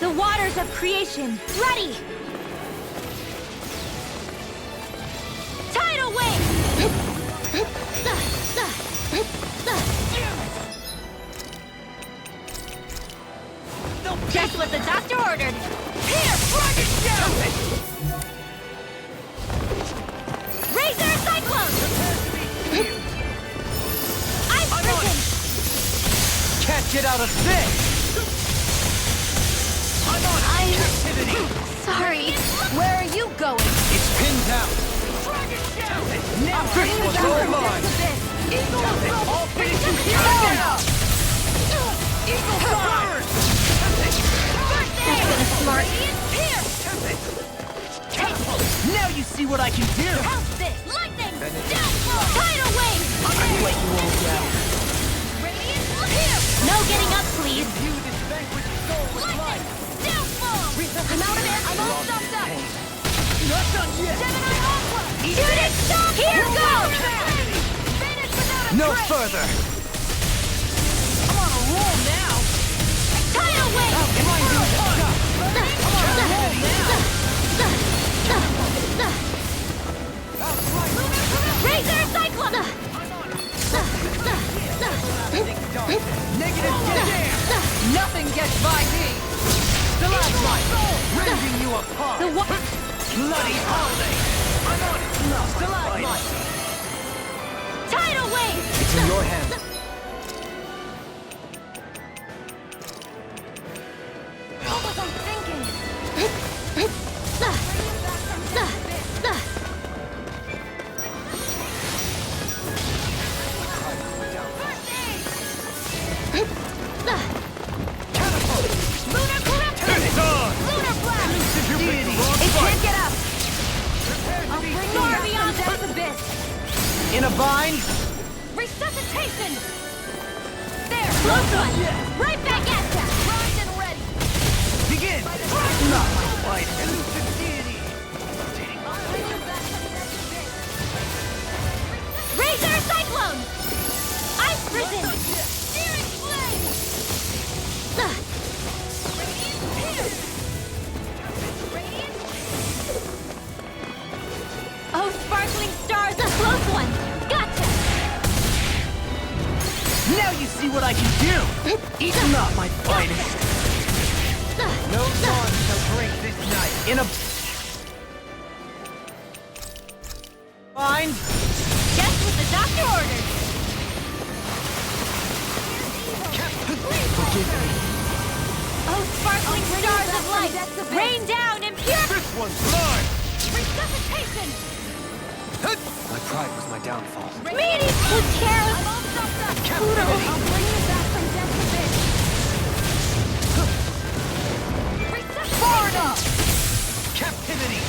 The waters of creation. Ready. Tidal wave. Just what the doctor ordered. Here, dragon down! Razor cyclone. Ice prison. Can't get out of this! I'm on captivity! Sorry. Where are you going? It's pinned down! Now this was all mine! I'll finish you here now! Eagle burn! That's been a smart. Now you see what I can do! How's this? Lightning! Downfall! Tidal wave! I'm gonna let you all down. Radiant, here! No getting up, please. You this vanquished soul with Lightning! life! Downfall! I'm out of it. I'm all stuffed up. Not done yet! Gemini Aqua! Shooting star! Here goes! Finish without a No trace! further! I'm on a roll now! Tidal wave! How can I do this stuff? I'm on a roll now! Razor Cyclone! Negative get Nothing gets by me! Stalagmite! Rending you apart! The what? Bloody holiday! I'm on it! Stalagmite! Tidal wave! It's in your hands. What was I thinking? Lunar Corruption! It's on! Lunar Blast! Deity! It can't get up! I'll bring you far beyond this abyss! In a bind? Resuscitation! There! Close one! Right back at ya! Primed and ready! Begin! Not my fight! Elusive deity! Razor Cyclone! Ice Prison! Searing Flame! Oh, sparkling stars, a close one! Gotcha! Now you see what I can do! Eat not my finest! No dawn shall break this night! In a bind? Just what the doctor ordered! Oh, sparkling stars of light! Rain down impure... This one's mine! Resuscitation! My pride was my downfall. Meaty Lucaris! I'm all stuffed up! Pluto! I'll bring you back from death abyss! Far enough! Captivity!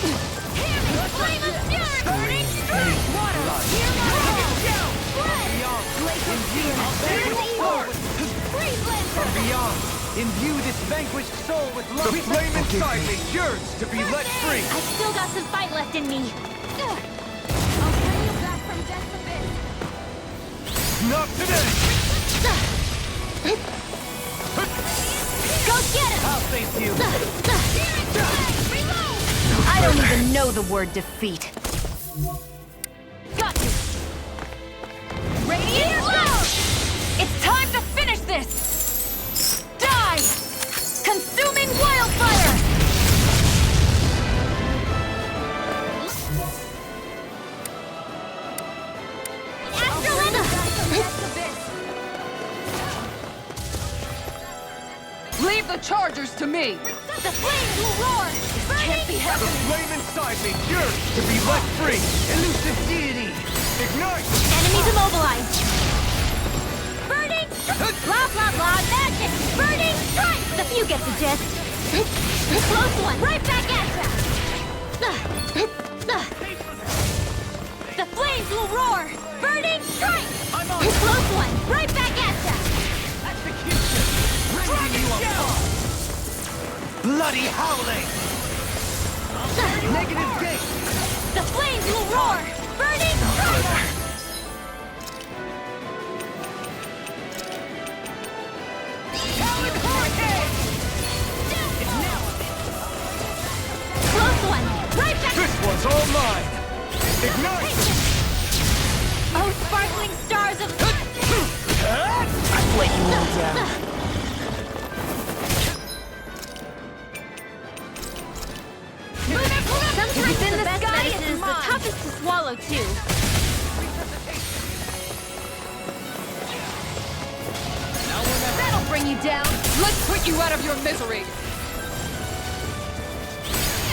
Flame of fury! Burning strike! Water! Hear my call! Blood! Blake of fear! Evil! Freeze From Lancer! beyond, imbue this vanquished soul with love. The flame inside me yearns to be let free. I've still got some fight left in me. I'll bring you back from death's abyss. Not today. Go get him! I'll face you. Reload! I don't even know the word defeat. Got you! Radiant Flow! It's time to finish this! Die! Consuming wildfire! Leave the chargers to me! The flames will roar! This can't be The happening! flame inside me yearns to be let free. Elusive deity, ignite. Enemies immobilized! Burning strike! Blah, blah, blah, magic! Burning strike! The few get the gist. Close one! Right back at ya! The flames will roar! Burning strike! I'm on. Close one! Right back at ya! Execution. Rending you apart. Bloody howling. Negative gate. The flames will roar! Burning strike! Close one! Right back! This one's all mine. Ignite. Oh, sparkling stars of... I've let you all down. Sometimes the best medicine is the toughest to swallow, too. That'll bring bring you down. Let's put you out of your misery.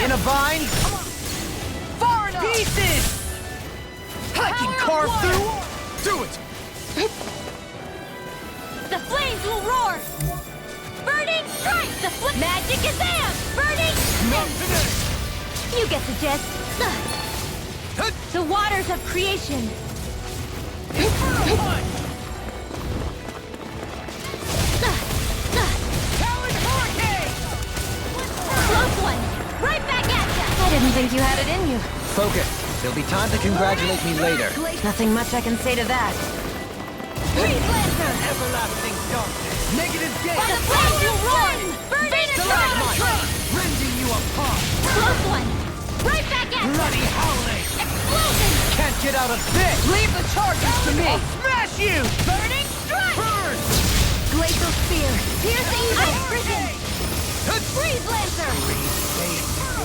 In a vine? Far enough. Pieces! I can Power carve of through... Do it! The flames will roar! Burning strike! Magic is am! Burning Not strike! today! You get the gist. The waters of creation. Talon Hurricane! Close one! Right back at ya! I didn't think you had it in you. Focus. There'll be time to congratulate me later. Nothing much I can say to that. Freeze Lancer! Everlasting darkness! Negative The gate! flames will roar! Burning strike! Rending you apart! Close one! Right back at ya! Bloody howling! Explosion! Can't get out of this! Leave the charges to me. I'll smash you! Burning strike! Burn! Glacial spear! Here's the evil! Ice prison! Freeze Lancer!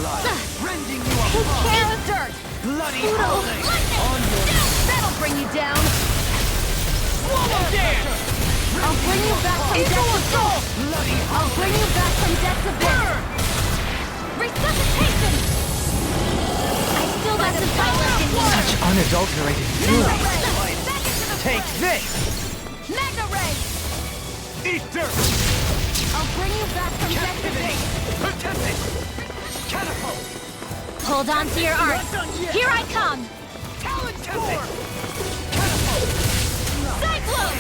Blood! Rending you Take apart! care of dirt! Bloody Poodle! howling! Lightning! That'll bring you down. Swallow dance! I'll bring you back from death to soul! Bloody I'll bring you back from death to burn! resuscitation! I still got some fight left in me! Such unadulterated fury. Back into the Take this! Magna Ray! Eat dirt! I'll bring you back from death to Tempest! Catapult! Hold on to your art! Here I come! Talon Tempest! Catapult! Cyclone!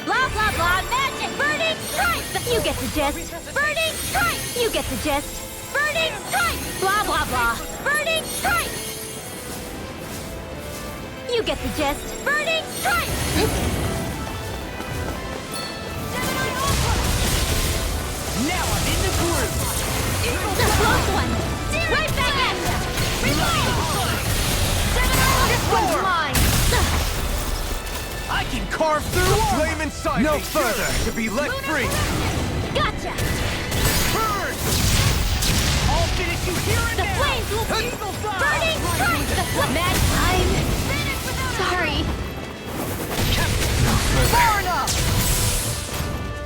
Blah blah blah magic! Burning strike! You get the gist! Burning strike! You get the gist! Burning strike! Blah blah blah! Burning strike! You get the gist! Burning strike! Now I'm in the groove! The close one! Right back at ya! This one's mine! I can carve through Flame inside No me further. yearns to be let free! Gotcha! burn! I'll finish you here and The now! flames will burning strike! The mad time! Sorry! Far enough!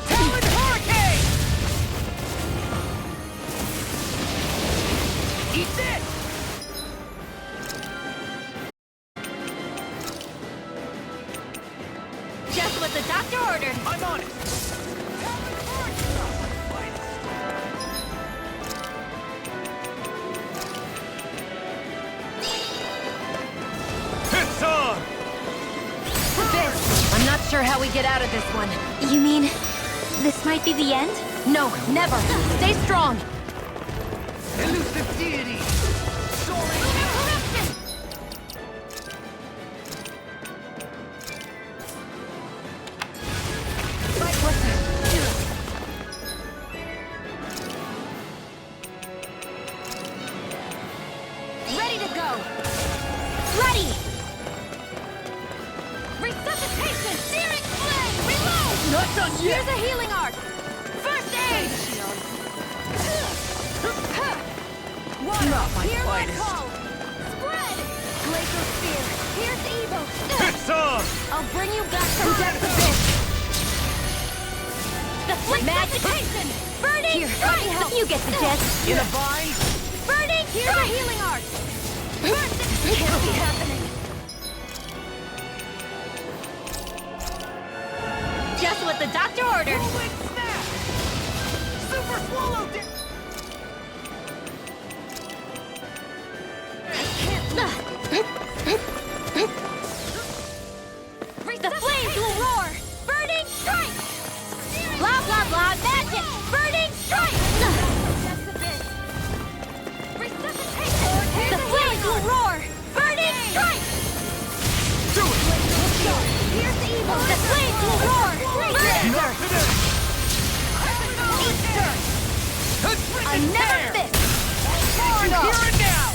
Talon Hurricane! Eat this! Just what the doctor ordered! I'm on it! It's on! This. I'm not sure how we get out of this one. You mean this might be the end? No, never. Stay strong. Elusive deity! Soaring Ready to go! Ready! Resuscitation! Searing flame! Reload! Not done yet! Here's a healing arc! First aid! Water! Not my Hear finest. my call! Spread! Glacial spear! Here's the evil! It's on! I'll bring you back from death to this! The Resuscitation! Burning strike! You get the gist! in a vine! Burning Here's a healing arc! This can't be happening! Just what the doctor ordered! Rolling snap! Super swallow dip! The flames will roar! Burning strike! Blah blah blah magic! Burning strike! The flames will roar! Burning strike! Do it! Here's the evil! The flames will roar! Burning Not today! I never fit! Far enough! Here and now!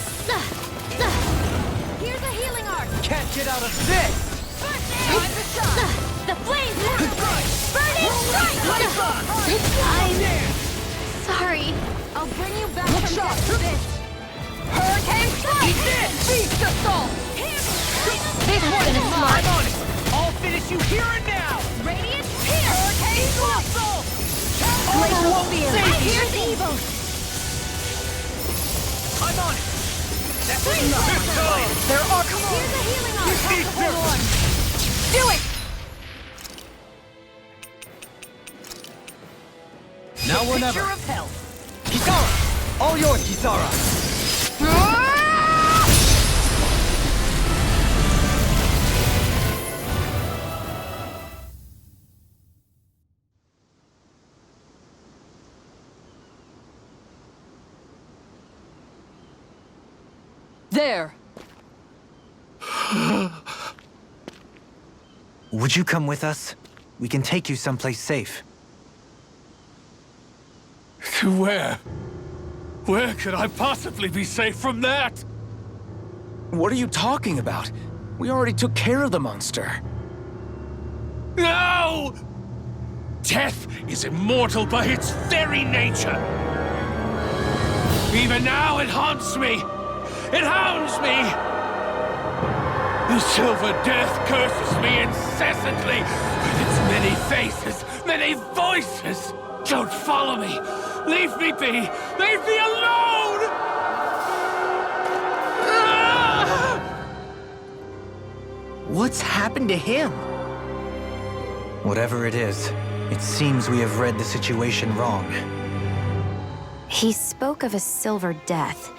Here's a healing arc! Can't get out of this! Time to shine! The flames will burning strike! I'm sorry. I'll bring you back from death to this. Hurricane strike! Eat this! Beast assault! This one is I'm mine! on it! I'll finish you here and now! Radiant Blazer won't save you! Here's evil! I'm on it! That's enough! There are... Come on! Here's a healing arm! Hold on! Do it! Now or never. Picture of health. Kisara! All yours, Kisara! There! Would you come with us? We can take you someplace safe. To where? Where could I possibly be safe from that? What are you talking about? We already took care of the monster. No! Death is immortal by its very nature. Even now it haunts me. It hounds me. The Silver Death curses me incessantly with its many faces, many voices. Don't follow me. Leave me be. Leave me alone! Ah! What's happened to him? Whatever it is, it seems we have read the situation wrong. He spoke of a silver death.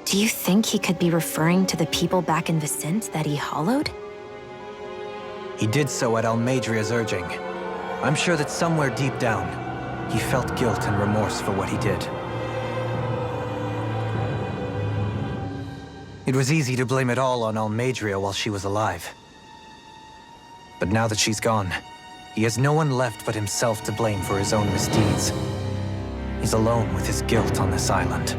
Do you think he could be referring to the people back in Vicente that he hollowed? He did so at Almeidria's urging. I'm sure that somewhere deep down, he felt guilt and remorse for what he did. It was easy to blame it all on Almeidria while she was alive. But now that she's gone, he has no one left but himself to blame for his own misdeeds. He's alone with his guilt on this island.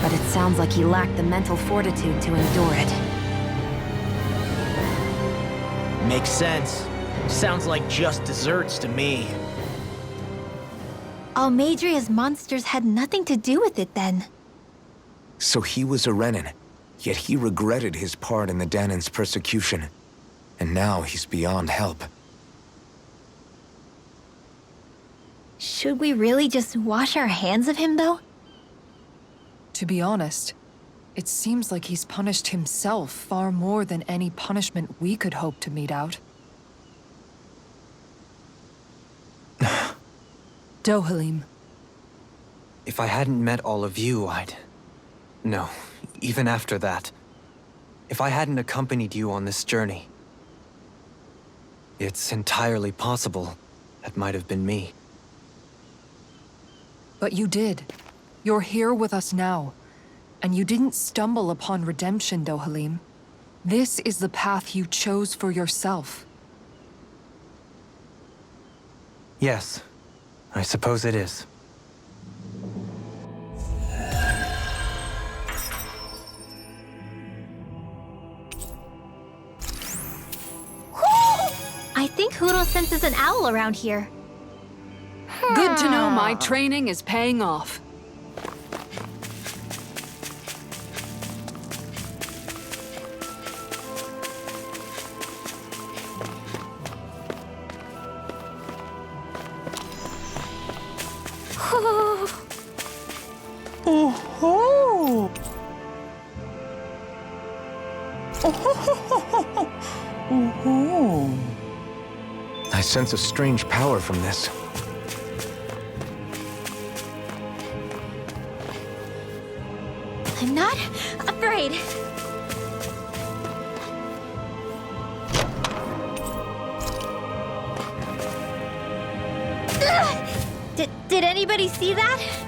But it sounds like he lacked the mental fortitude to endure it. Makes sense. Sounds like just desserts to me. Almeidria's monsters had nothing to do with it then. So he was a Renan, yet he regretted his part in the Dahnan's persecution. And now he's beyond help. Should we really just wash our hands of him, though? To be honest, it seems like he's punished himself far more than any punishment we could hope to mete out. Dohalim. If I hadn't met all of you, No, even after that. If I hadn't accompanied you on this journey, it's entirely possible that might have been me. But you did. You're here with us now. And you didn't stumble upon redemption, Dohalim. This is the path you chose for yourself. Yes, I suppose it is. I think Huro senses an owl around here. Good to know my training is paying off. I sense a strange power from this. I'm not afraid. Did anybody see that?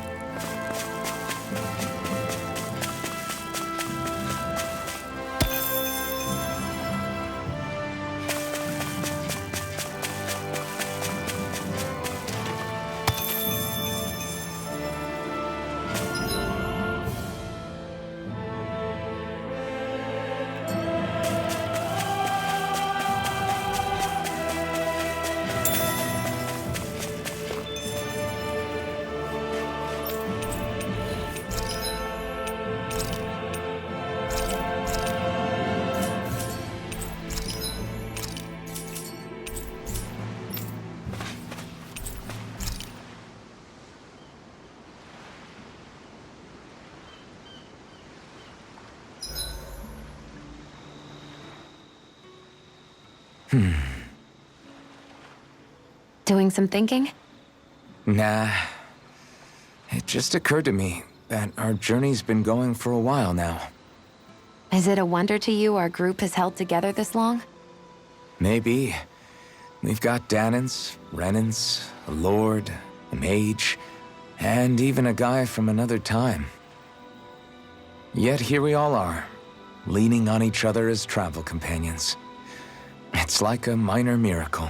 Doing some thinking? Nah. It just occurred to me that our journey's been going for a while now. Is it a wonder to you our group has held together this long? Maybe. We've got Danans, Renans, a lord, a mage, and even a guy from another time. Yet here we all are, leaning on each other as travel companions. It's like a minor miracle.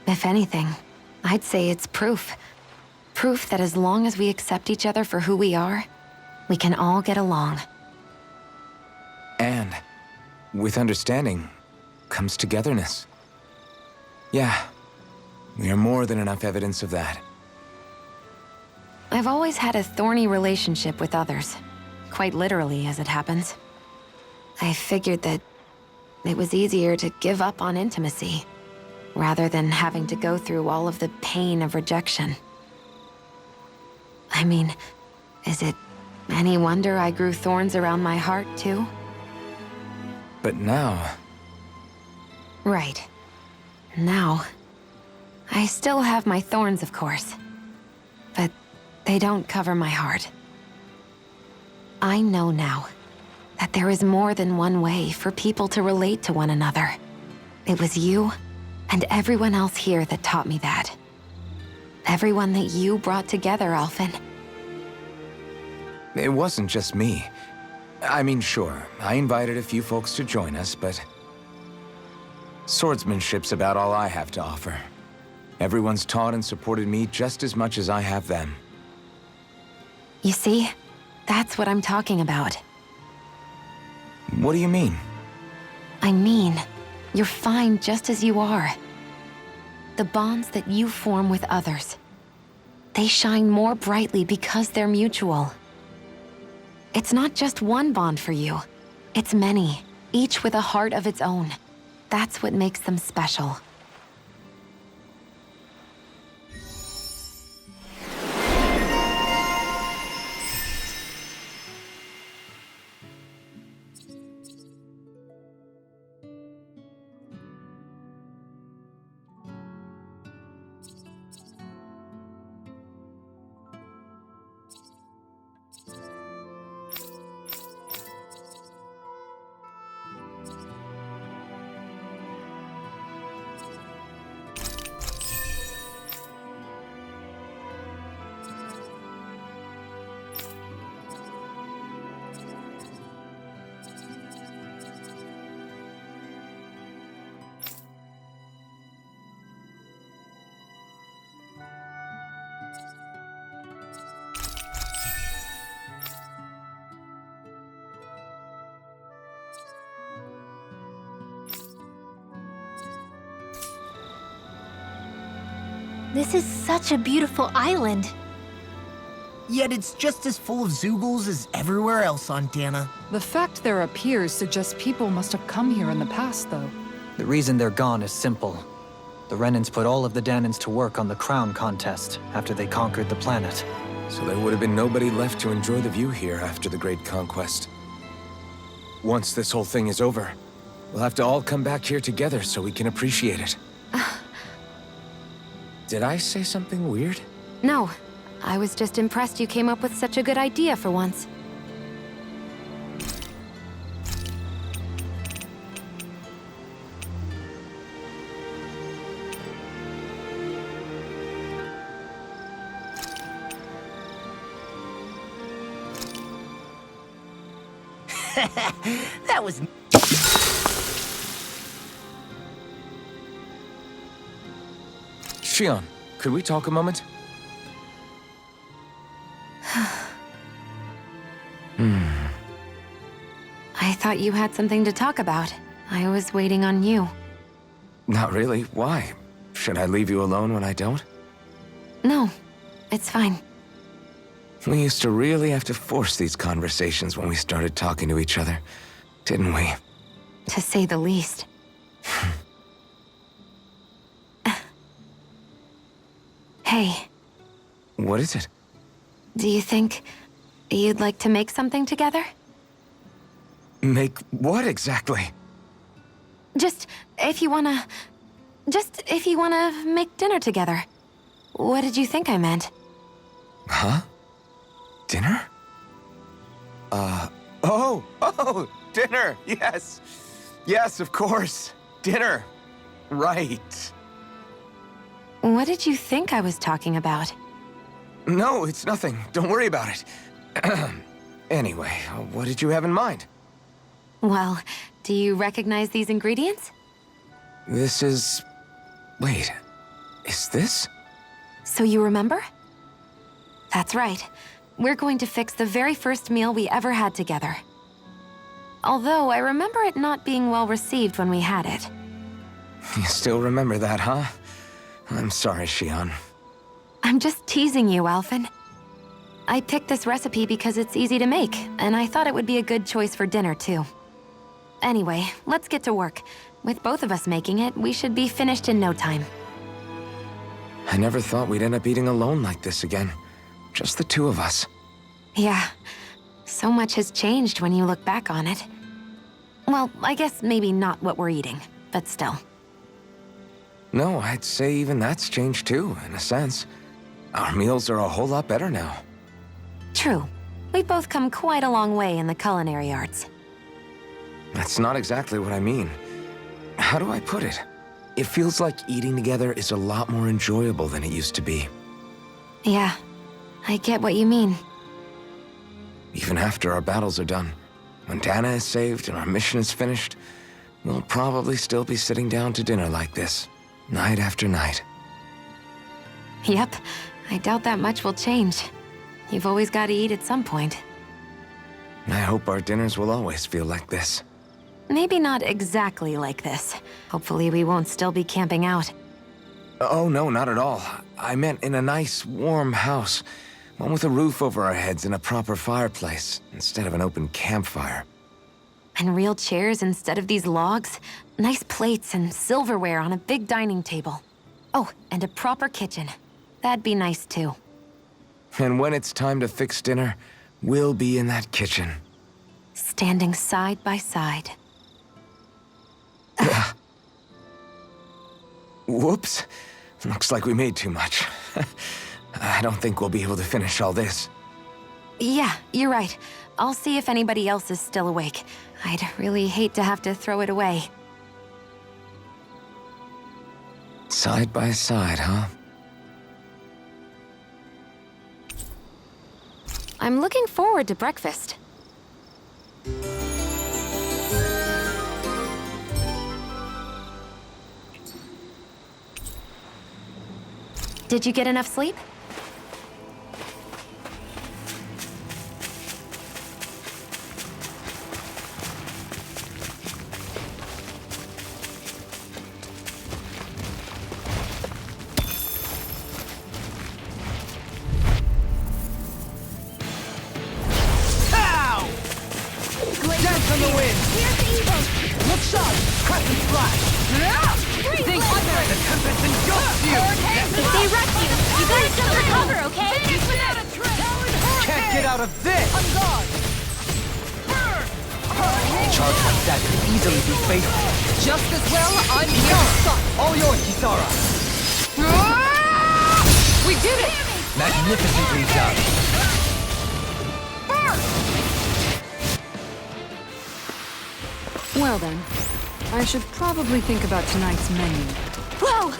If anything, I'd say it's proof. Proof that as long as we accept each other for who we are, we can all get along. And with understanding comes togetherness. Yeah, we are more than enough evidence of that. I've always had a thorny relationship with others. Quite literally, as it happens. I figured that it was easier to give up on intimacy, rather than having to go through all of the pain of rejection. I mean, is it any wonder I grew thorns around my heart, too? But now, Right. Now, I still have my thorns, of course. But they don't cover my heart. I know now that there is more than one way for people to relate to one another. It was you and everyone else here that taught me that. Everyone that you brought together, Alphen. it wasn't just me. I mean, sure, I invited a few folks to join us, but swordsmanship's about all I have to offer. Everyone's taught and supported me just as much as I have them. You see? That's what I'm talking about. What do you mean? I mean, you're fine just as you are. The bonds that you form with others, they shine more brightly because they're mutual. It's not just one bond for you. It's many, each with a heart of its own. That's what makes them special. This is such a beautiful island. Yet it's just as full of Zeugles as everywhere else on Dana. The fact there appears suggests people must have come here in the past, though. The reason they're gone is simple. The Renans put all of the Danans to work on the crown contest after they conquered the planet. So there would have been nobody left to enjoy the view here after the Great Conquest. Once this whole thing is over, we'll have to all come back here together so we can appreciate it. Did I say something weird? No, I was just impressed you came up with such a good idea for once. That was... Shion, could we talk a moment? I thought you had something to talk about. I was waiting on you. Not really. Why? Should I leave you alone when I don't? No, it's fine. We used to really have to force these conversations when we started talking to each other, didn't we? To say the least. Hey, What is it? do you think you'd like to make something together? Make what exactly? Just if you wanna... Just if you wanna make dinner together. What did you think I meant? Huh? Dinner? Oh, dinner, yes. Yes, of course. Dinner. Right. What did you think I was talking about? No, it's nothing. Don't worry about it. Anyway, what did you have in mind? Well, do you recognize these ingredients? This is... Wait, is this? So you remember? That's right. We're going to fix the very first meal we ever had together. Although I remember it not being well received when we had it. You still remember that, huh? I'm sorry, Xion. I'm just teasing you, Alphen. I picked this recipe because it's easy to make, and I thought it would be a good choice for dinner, too. Anyway, let's get to work. With both of us making it, we should be finished in no time. I never thought we'd end up eating alone like this again. Just the two of us. Yeah. So much has changed when you look back on it. Well, I guess maybe not what we're eating, but still. No, I'd say even that's changed too, in a sense. Our meals are a whole lot better now. True. We've both come quite a long way in the culinary arts. That's not exactly what I mean. How do I put it? It feels like eating together is a lot more enjoyable than it used to be. Yeah, I get what you mean. Even after our battles are done, when Dana is saved and our mission is finished, we'll probably still be sitting down to dinner like this, night after night. Yep, I doubt that much will change. You've always got to eat at some point. I hope our dinners will always feel like this. Maybe not exactly like this. Hopefully we won't still be camping out. Oh, no, not at all. I meant in a nice, warm house. One with a roof over our heads and a proper fireplace, instead of an open campfire. And real chairs instead of these logs. Nice plates and silverware on a big dining table. Oh, and a proper kitchen. That'd be nice too. And when it's time to fix dinner, we'll be in that kitchen. Standing side by side. Whoops. Looks like we made too much. I don't think we'll be able to finish all this. Yeah, you're right. I'll see if anybody else is still awake. I'd really hate to have to throw it away. Side by side, huh? I'm looking forward to breakfast. Did you get enough sleep? Pow! Dance on the wind! Here's the evil! Look sharp! Crescent flash! Think under it! The tempest engulfs you! If they rush you, you gotta jump for cover, okay? Can't get out of this! Charge like that could easily be fatal. Just as well, I'm here. All yours, Kisara! We did it! Magnificently done. Well then, I should probably think about tonight's menu. Whoa!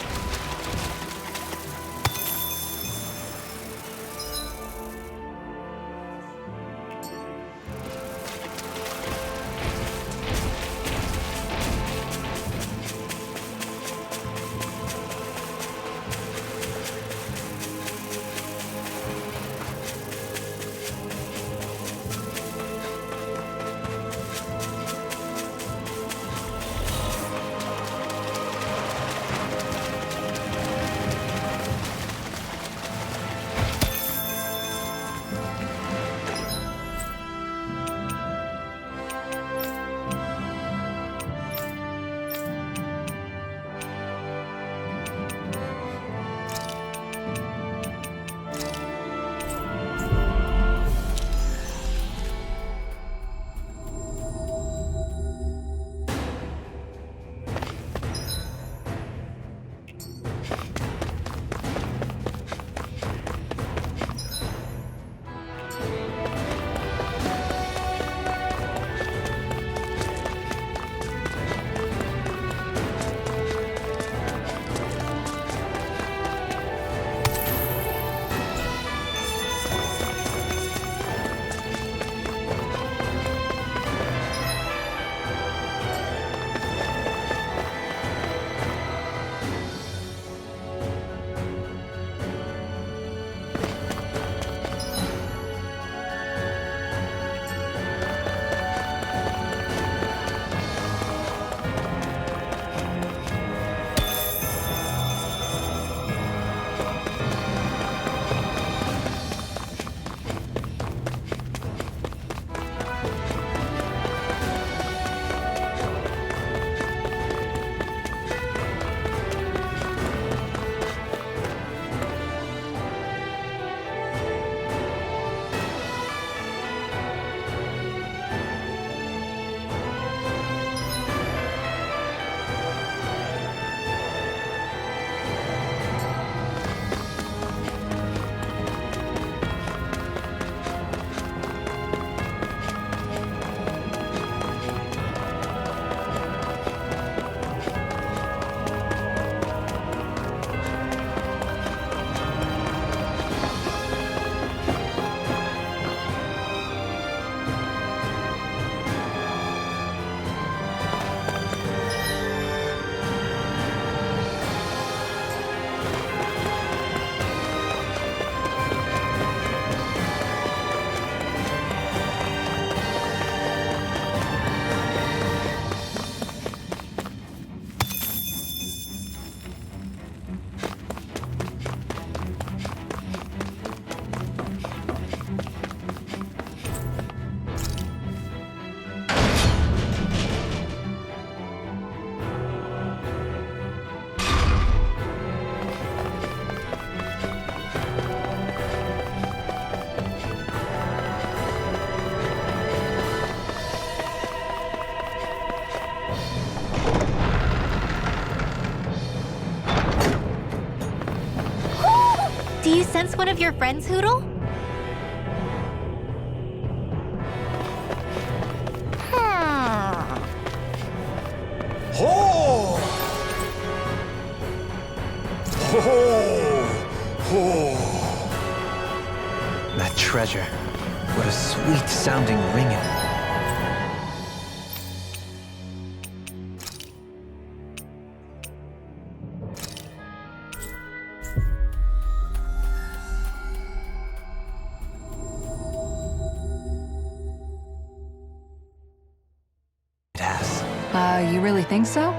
this one of your friends, Hootle? Ho! Ho! Ho! That treasure. What a sweet-sounding ringing. It has. You really think so?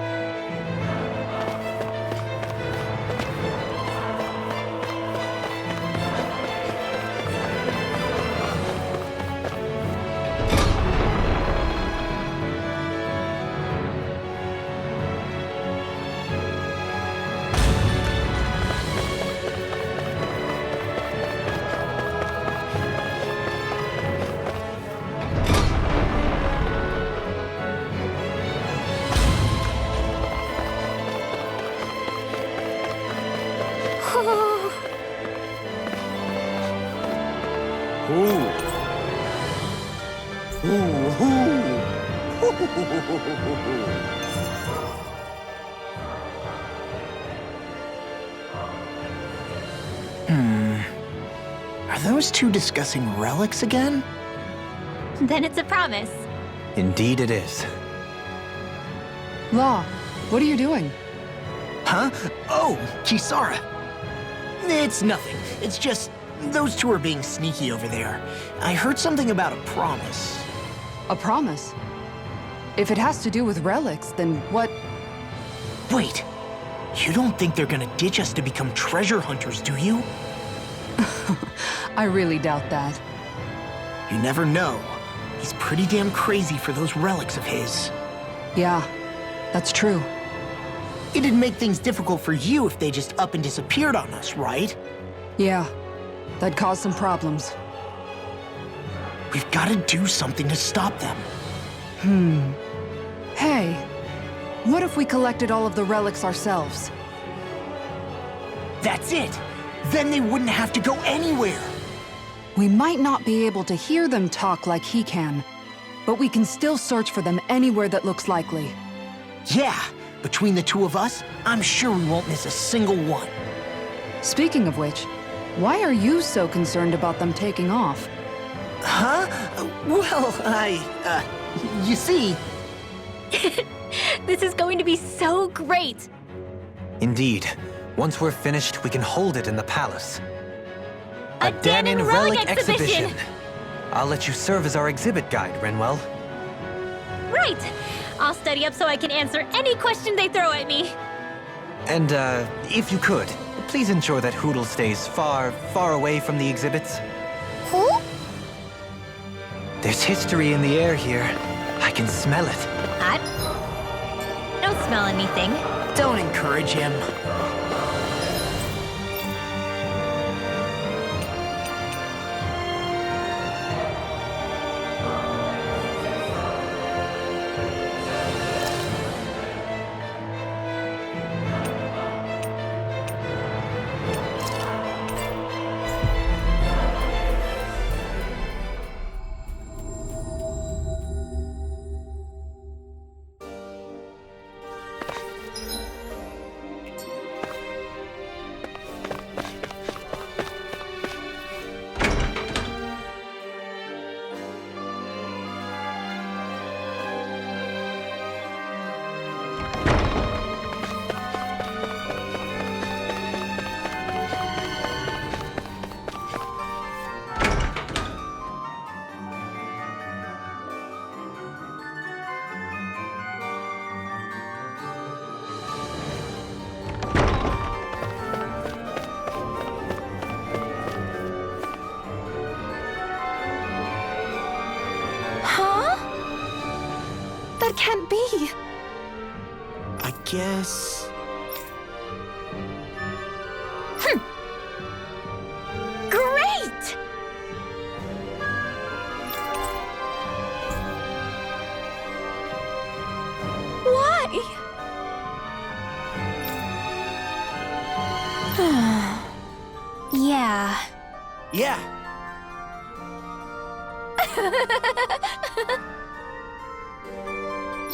Are those two discussing relics again? Then it's a promise. Indeed it is. Law, what are you doing? Huh? Oh, Kisara. It's nothing. It's just those two are being sneaky over there. I heard something about a promise. A promise? If it has to do with relics, then what? Wait, you don't think they're gonna ditch us to become treasure hunters, do you? I really doubt that. You never know. He's pretty damn crazy for those relics of his. Yeah, that's true. It'd make things difficult for you if they just up and disappeared on us, right? Yeah, that'd cause some problems. We've got to do something to stop them. Hey, what if we collected all of the relics ourselves? That's it! Then they wouldn't have to go anywhere! We might not be able to hear them talk like he can, but we can still search for them anywhere that looks likely. Yeah, between the two of us, I'm sure we won't miss a single one. Speaking of which, why are you so concerned about them taking off? Huh? Well, you see... This is going to be so great! Indeed. Once we're finished, we can hold it in the palace. A Danon Relic Exhibition! I'll let you serve as our exhibit guide, Renwell. Right! I'll study up so I can answer any question they throw at me. And, if you could, please ensure that Hootle stays far, far away from the exhibits. Who? There's history in the air here. I can smell it. I don't smell anything. Don't encourage him. That can't be. I guess... Great! Why? Yeah.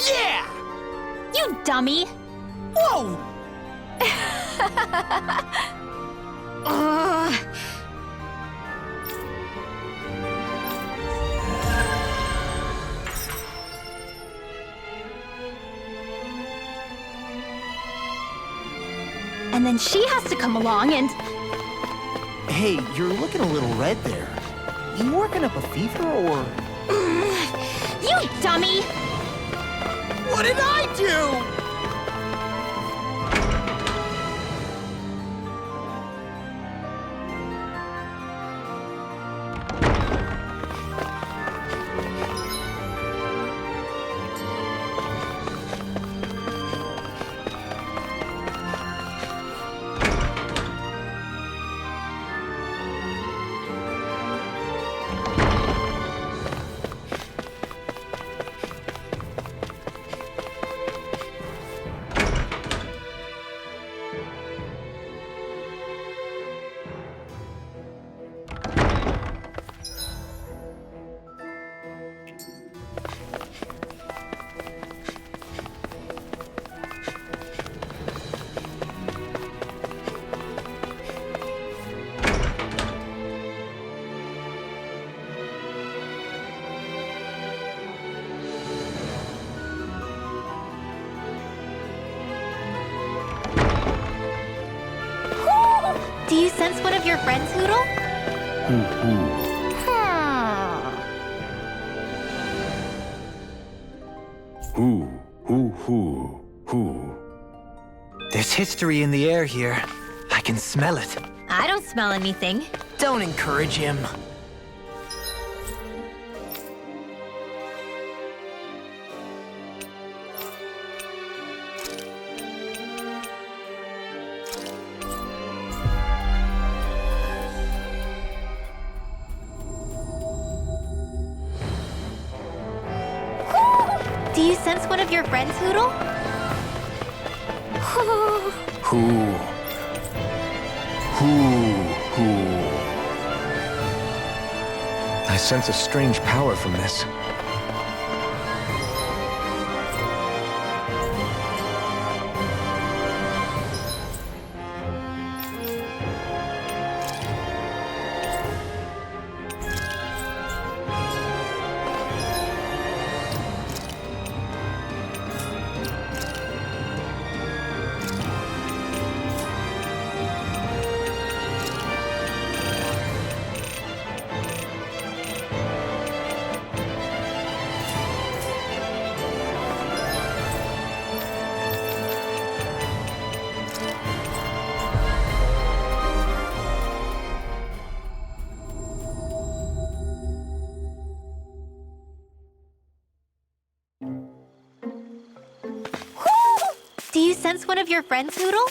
Yeah! You dummy! Whoa! Ugh. And then she has to come along and... Hey, you're looking a little red there. You working up a fever or... You dummy! What did I do? Do you sense one of your friends, Hoodle? There's history in the air here. I can smell it. I don't smell anything. Don't encourage him. Do you sense one of your friends, Hoodle? I sense a strange power from this. Do you sense one of your friends, Hoodle?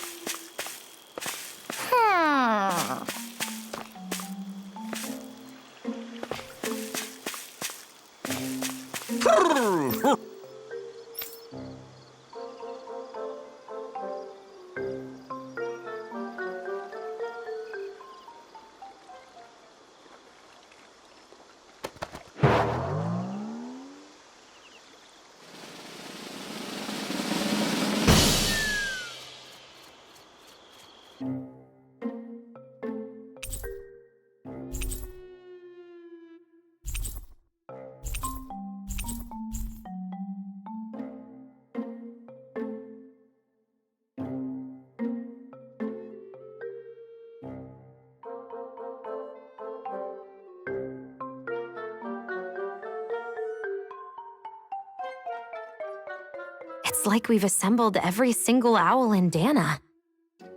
It's like we've assembled every single owl in Dana.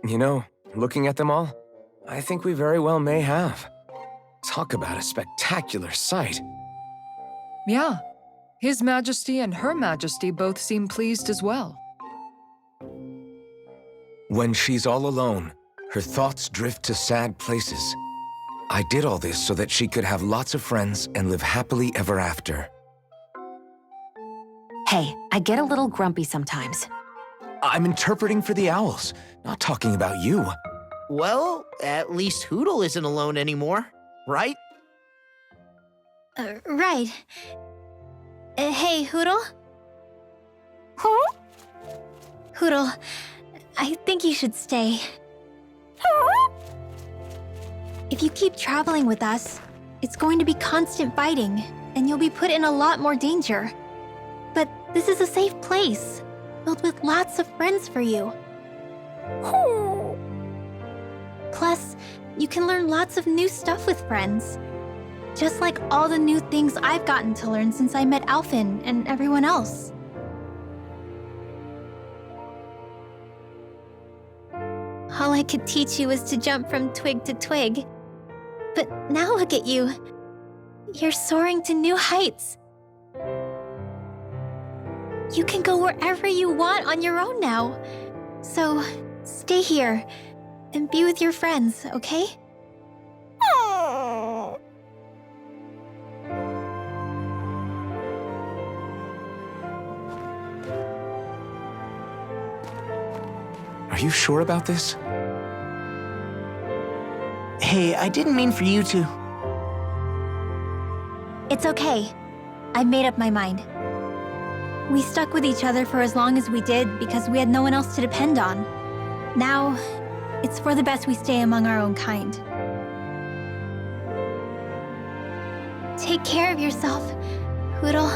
You know, looking at them all, I think we very well may have. Talk about a spectacular sight. Yeah. His Majesty and Her Majesty both seem pleased as well. When she's all alone, her thoughts drift to sad places. I did all this so that she could have lots of friends and live happily ever after. Hey, I get a little grumpy sometimes. I'm interpreting for the owls, not talking about you. Well, at least Hoodle isn't alone anymore, right? Right. Hey, Hootle? Huh? Hootle, I think you should stay. Huh? If you keep traveling with us, it's going to be constant fighting, and you'll be put in a lot more danger. But this is a safe place, filled with lots of friends for you. Plus, you can learn lots of new stuff with friends. Just like all the new things I've gotten to learn since I met Alphen and everyone else. All I could teach you was to jump from twig to twig. But now look at you. You're soaring to new heights. You can go wherever you want on your own now. So, stay here and be with your friends, okay? Are you sure about this? Hey, I didn't mean for you to... It's okay. I've made up my mind. We stuck with each other for as long as we did because we had no one else to depend on. Now, it's for the best we stay among our own kind. Take care of yourself, Hootle.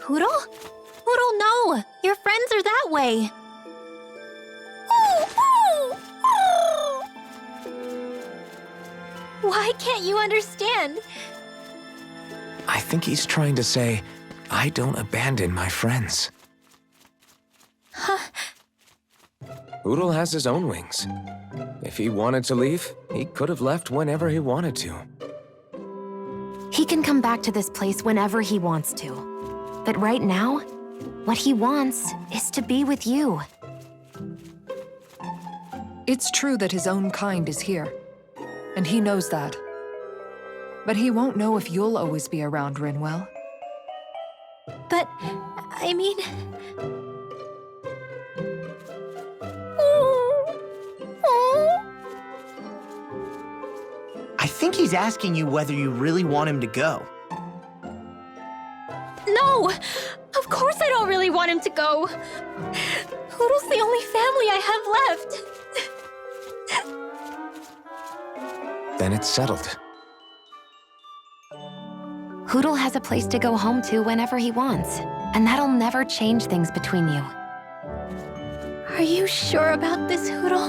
Hootle? Hootle, no! Your friends are that way! Why can't you understand? I think he's trying to say, I don't abandon my friends. Hootle has his own wings. If he wanted to leave, he could have left whenever he wanted to. He can come back to this place whenever he wants to. But right now, what he wants is to be with you. It's true that his own kind is here, and he knows that. But he won't know if you'll always be around, Rinwell. But, I mean... I think he's asking you whether you really want him to go. No! Of course I don't really want him to go! Hootle's the only family I have left. Then it's settled. Hootle has a place to go home to whenever he wants, and that'll never change things between you. Are you sure about this, Hootle?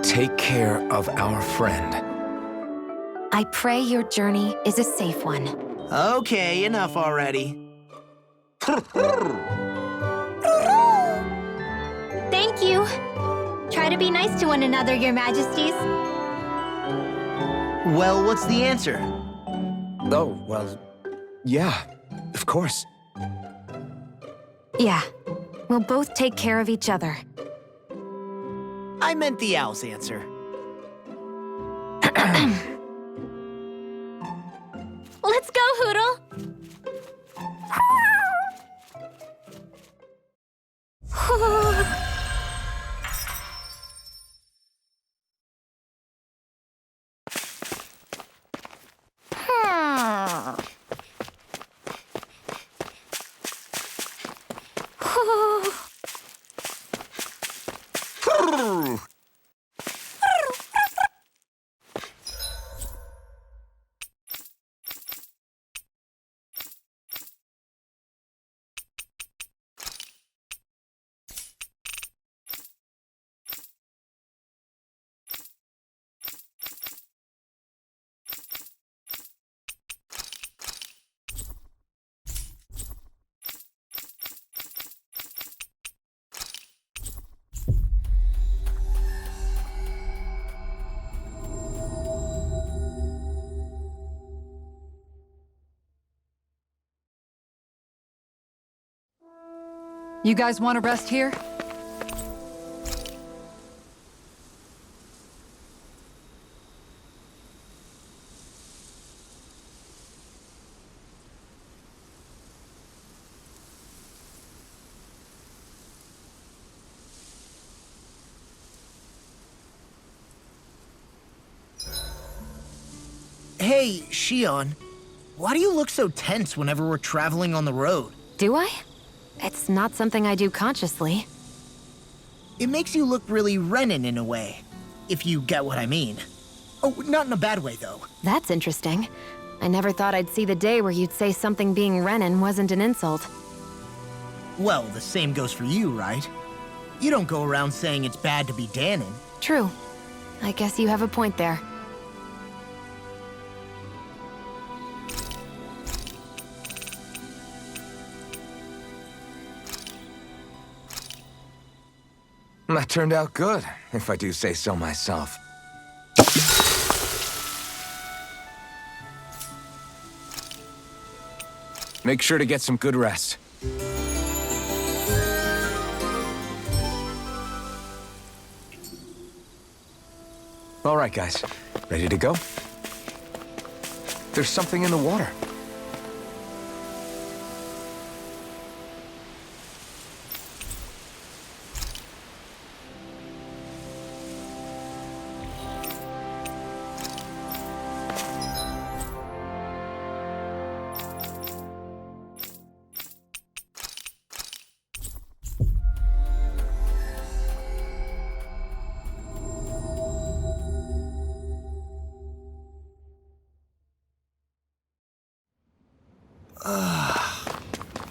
Take care of our friend. I pray your journey is a safe one. Okay, enough already. Thank you. Try to be nice to one another, Your Majesties. Well, what's the answer? Oh, well, yeah, of course. Yeah, we'll both take care of each other. I meant the owl's answer. Let's go, Hootle. You guys want to rest here? Hey, Shion. Why do you look so tense whenever we're traveling on the road? Do I? It's not something I do consciously. It makes you look really Renin in a way, if you get what I mean. Oh, not in a bad way, though. That's interesting. I never thought I'd see the day where you'd say something being Renin wasn't an insult. Well, the same goes for you, right? You don't go around saying it's bad to be Danon. True. I guess you have a point there. That turned out good, if I do say so myself. Make sure to get some good rest. All right, guys. Ready to go? There's something in the water.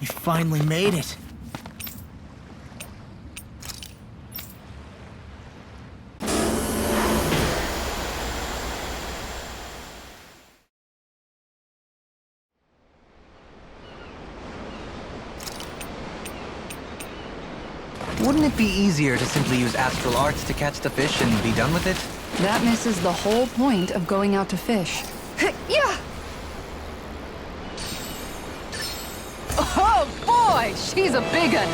We finally made it. Wouldn't it be easier to simply use astral arts to catch the fish and be done with it? That misses the whole point of going out to fish. Yeah! Oh boy, she's a big un.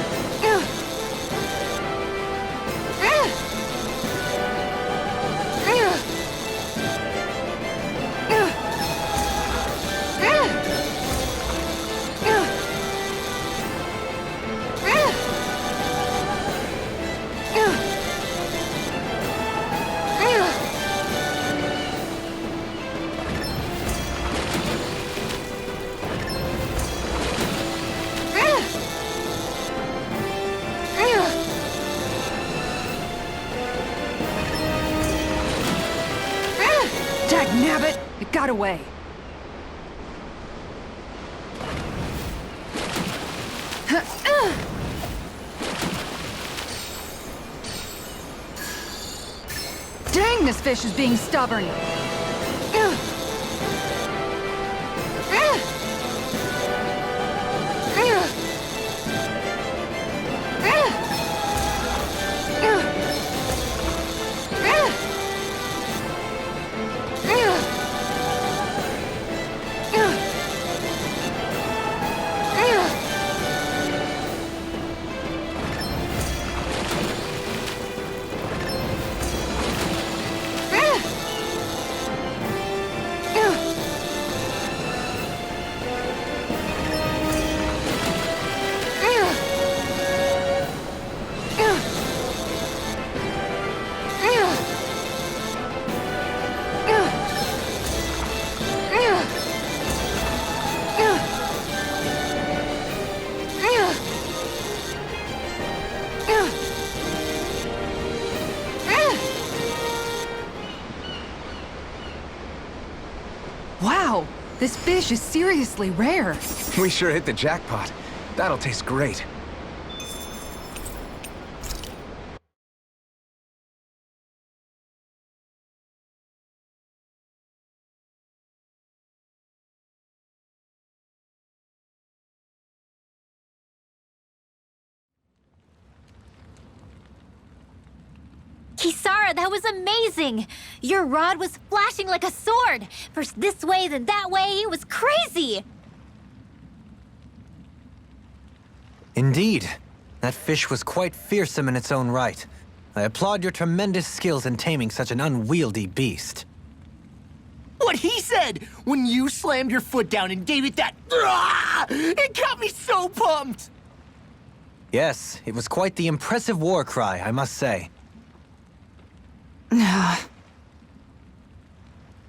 Dagnabbit! It got away. Dang, this fish is being stubborn! Wow, this fish is seriously rare. We sure hit the jackpot. That'll taste great. Kisara, that was amazing! Your rod was flashing like a sword! First this way, then that way, it was crazy! Indeed. That fish was quite fearsome in its own right. I applaud your tremendous skills in taming such an unwieldy beast. What he said! When you slammed your foot down and gave it that... "Rah!" It got me so pumped! Yes, it was quite the impressive war cry, I must say.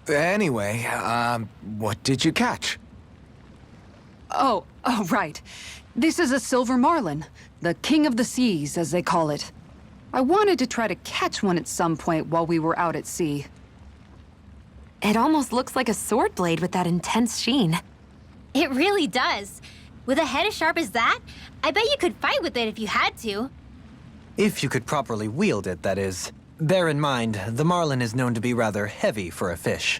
Anyway, what did you catch? Oh, right. This is a silver marlin, the king of the seas, as they call it. I wanted to try to catch one at some point while we were out at sea. It almost looks like a sword blade with that intense sheen. It really does. With a head as sharp as that, I bet you could fight with it if you had to. If you could properly wield it, that is. Bear in mind, the marlin is known to be rather heavy for a fish.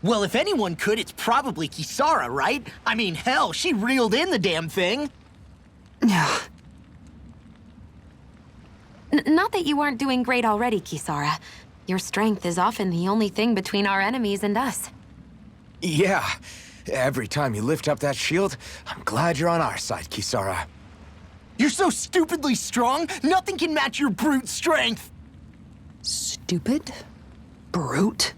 Well, if anyone could, it's probably Kisara, right? I mean, hell, she reeled in the damn thing. Not that you aren't doing great already, Kisara. Your strength is often the only thing between our enemies and us. Yeah. Every time you lift up that shield, I'm glad you're on our side, Kisara. You're so stupidly strong, nothing can match your brute strength. Stupid? Brute?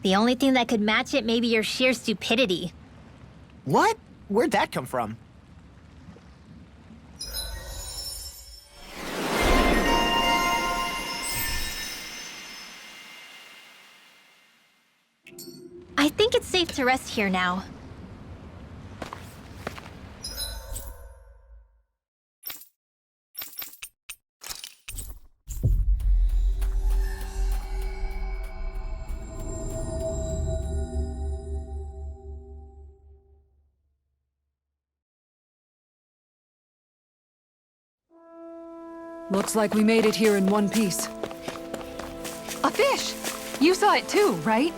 The only thing that could match it may be your sheer stupidity. What? Where'd that come from? I think it's safe to rest here now. Looks like we made it here in one piece. A fish! You saw it too, right?